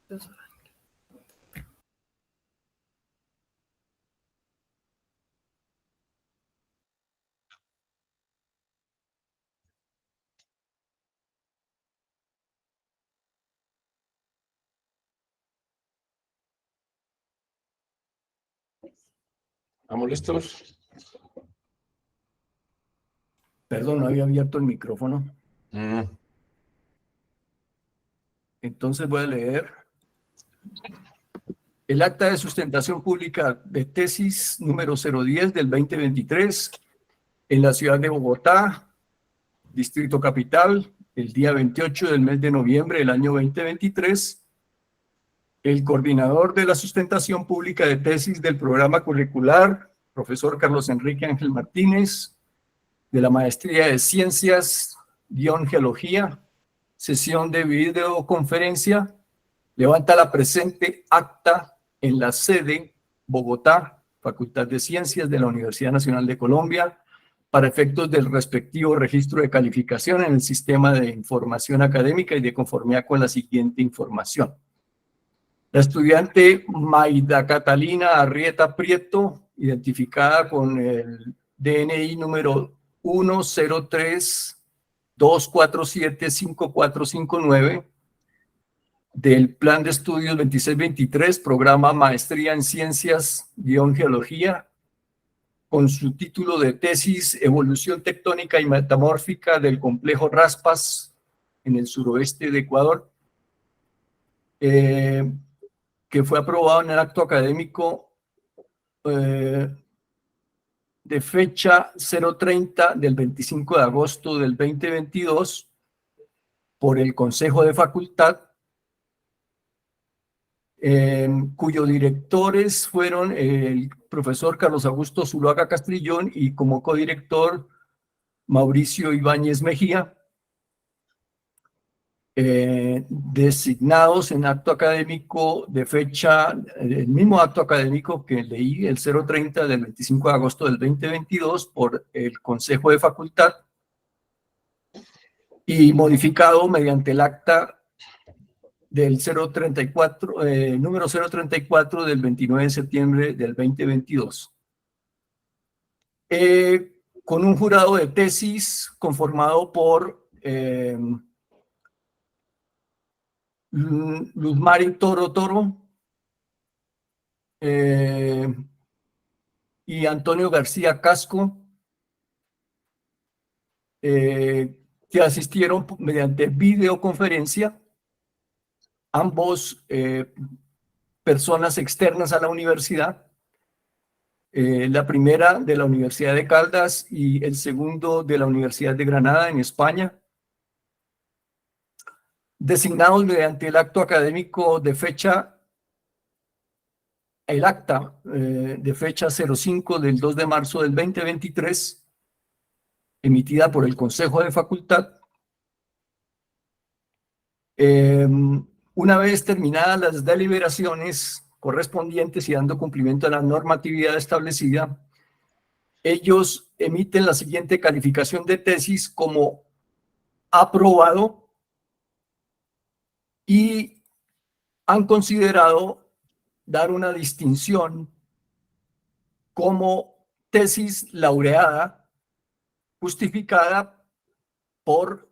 ¿Estamos listos? Perdón, no había abierto el micrófono. Mm. Entonces voy a leer el acta de sustentación pública de tesis número 010 del 2023 en la ciudad de Bogotá, Distrito Capital, el día 28 del mes de noviembre del año 2023. El coordinador de la sustentación pública de tesis del programa curricular, profesor Carlos Enrique Ángel Martínez, de la Maestría de Ciencias, Geología, sesión de videoconferencia, levanta la presente acta en la sede Bogotá, Facultad de Ciencias de la Universidad Nacional de Colombia, para efectos del respectivo registro de calificación en el sistema de información académica y de conformidad con la siguiente información. La estudiante Maida Catalina Arrieta Prieto, identificada con el DNI número 103-247-5459, del Plan de Estudios 2623, programa Maestría en Ciencias, Geología, con su título de tesis Evolución tectónica y metamórfica del complejo Raspas en el suroeste de Ecuador, que fue aprobado en el acto académico de fecha 030 del 25 de agosto del 2022 por el Consejo de Facultad, cuyos directores fueron el profesor Carlos Augusto Zuluaga Castrillón y como codirector Mauricio Ibáñez Mejía, designados en acto académico de fecha, el mismo acto académico que leí, el 030 del 25 de agosto del 2022 por el Consejo de Facultad y modificado mediante el acta del 034, número 034 del 29 de septiembre del 2022. Con un jurado de tesis conformado por Luzmari Toro y Antonio García Casco, que asistieron mediante videoconferencia, ambos personas externas a la universidad, la primera de la Universidad de Caldas y el segundo de la Universidad de Granada en España, designados mediante el acto académico de fecha, el acta de fecha 05 del 2 de marzo del 2023, emitida por el Consejo de Facultad. Una vez terminadas las deliberaciones correspondientes y dando cumplimiento a la normatividad establecida, ellos emiten la siguiente calificación de tesis como aprobado y han considerado dar una distinción como tesis laureada, justificada por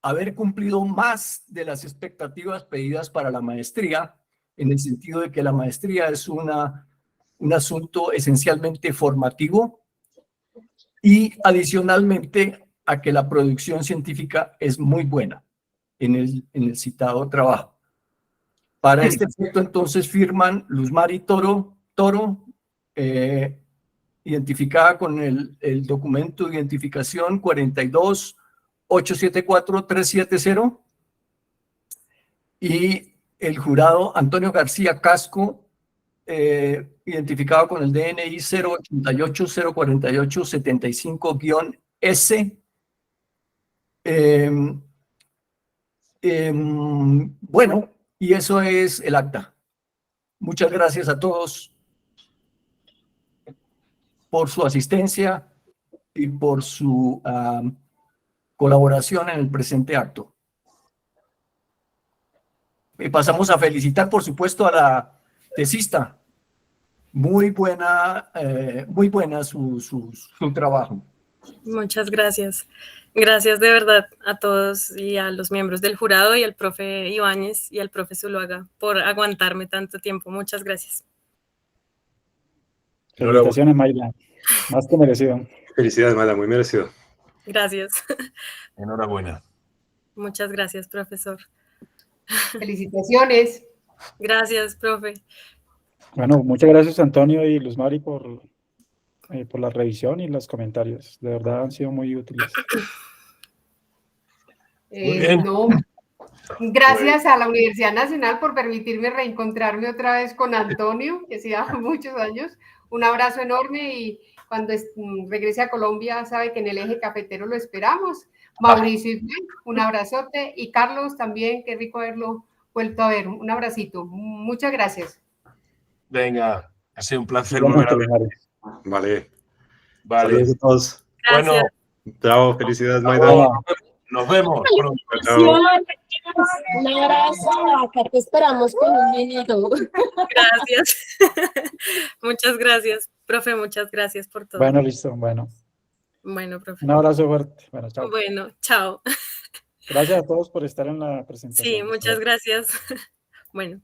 haber cumplido más de las expectativas pedidas para la maestría, en el sentido de que la maestría es un asunto esencialmente formativo y adicionalmente a que la producción científica es muy buena en el citado trabajo. Para este efecto, entonces, firman Luzmari Toro, identificada con el documento de identificación 42-874-370, y el jurado Antonio García Casco, identificado con el DNI 088-048-75-S. Bueno, y eso es el acta. Muchas gracias a todos por su asistencia y por su colaboración en el presente acto. pasamos a felicitar, por supuesto, a la tesista. Muy buena su trabajo. Muchas gracias. Gracias de verdad a todos y a los miembros del jurado y al profe Ibáñez y al profe Zuluaga por aguantarme tanto tiempo. Muchas gracias. Felicitaciones, Mayra. Más que merecido. Felicidades, Mayra, muy merecido. Gracias. Enhorabuena. Muchas gracias, profesor. Felicitaciones. Gracias, profe. Bueno, muchas gracias, Antonio y Luz Mari, por la revisión y los comentarios. De verdad han sido muy útiles. Muy bien. No, gracias a la Universidad Nacional por permitirme reencontrarme otra vez con Antonio, que hacía muchos años. Un abrazo enorme y cuando regrese a Colombia sabe que en el eje cafetero lo esperamos. Mauricio, un abrazote, y Carlos también, qué rico haberlo vuelto a ver. Un abracito. Muchas gracias. Venga, ha sido un placer volver a ver. Vale. Vale. Saludos a todos. Gracias. Bueno, Chao, felicidades, Mayra. nos vemos pronto. Chao. Un abrazo, acá te esperamos con un minuto. Gracias. Muchas gracias, profe. Muchas gracias por todo. Bueno, listo. Bueno, Bueno, profe. un abrazo fuerte. Bueno, chao. Bueno, chao. Gracias a todos por estar en la presentación. Sí, muchas gracias. Bueno.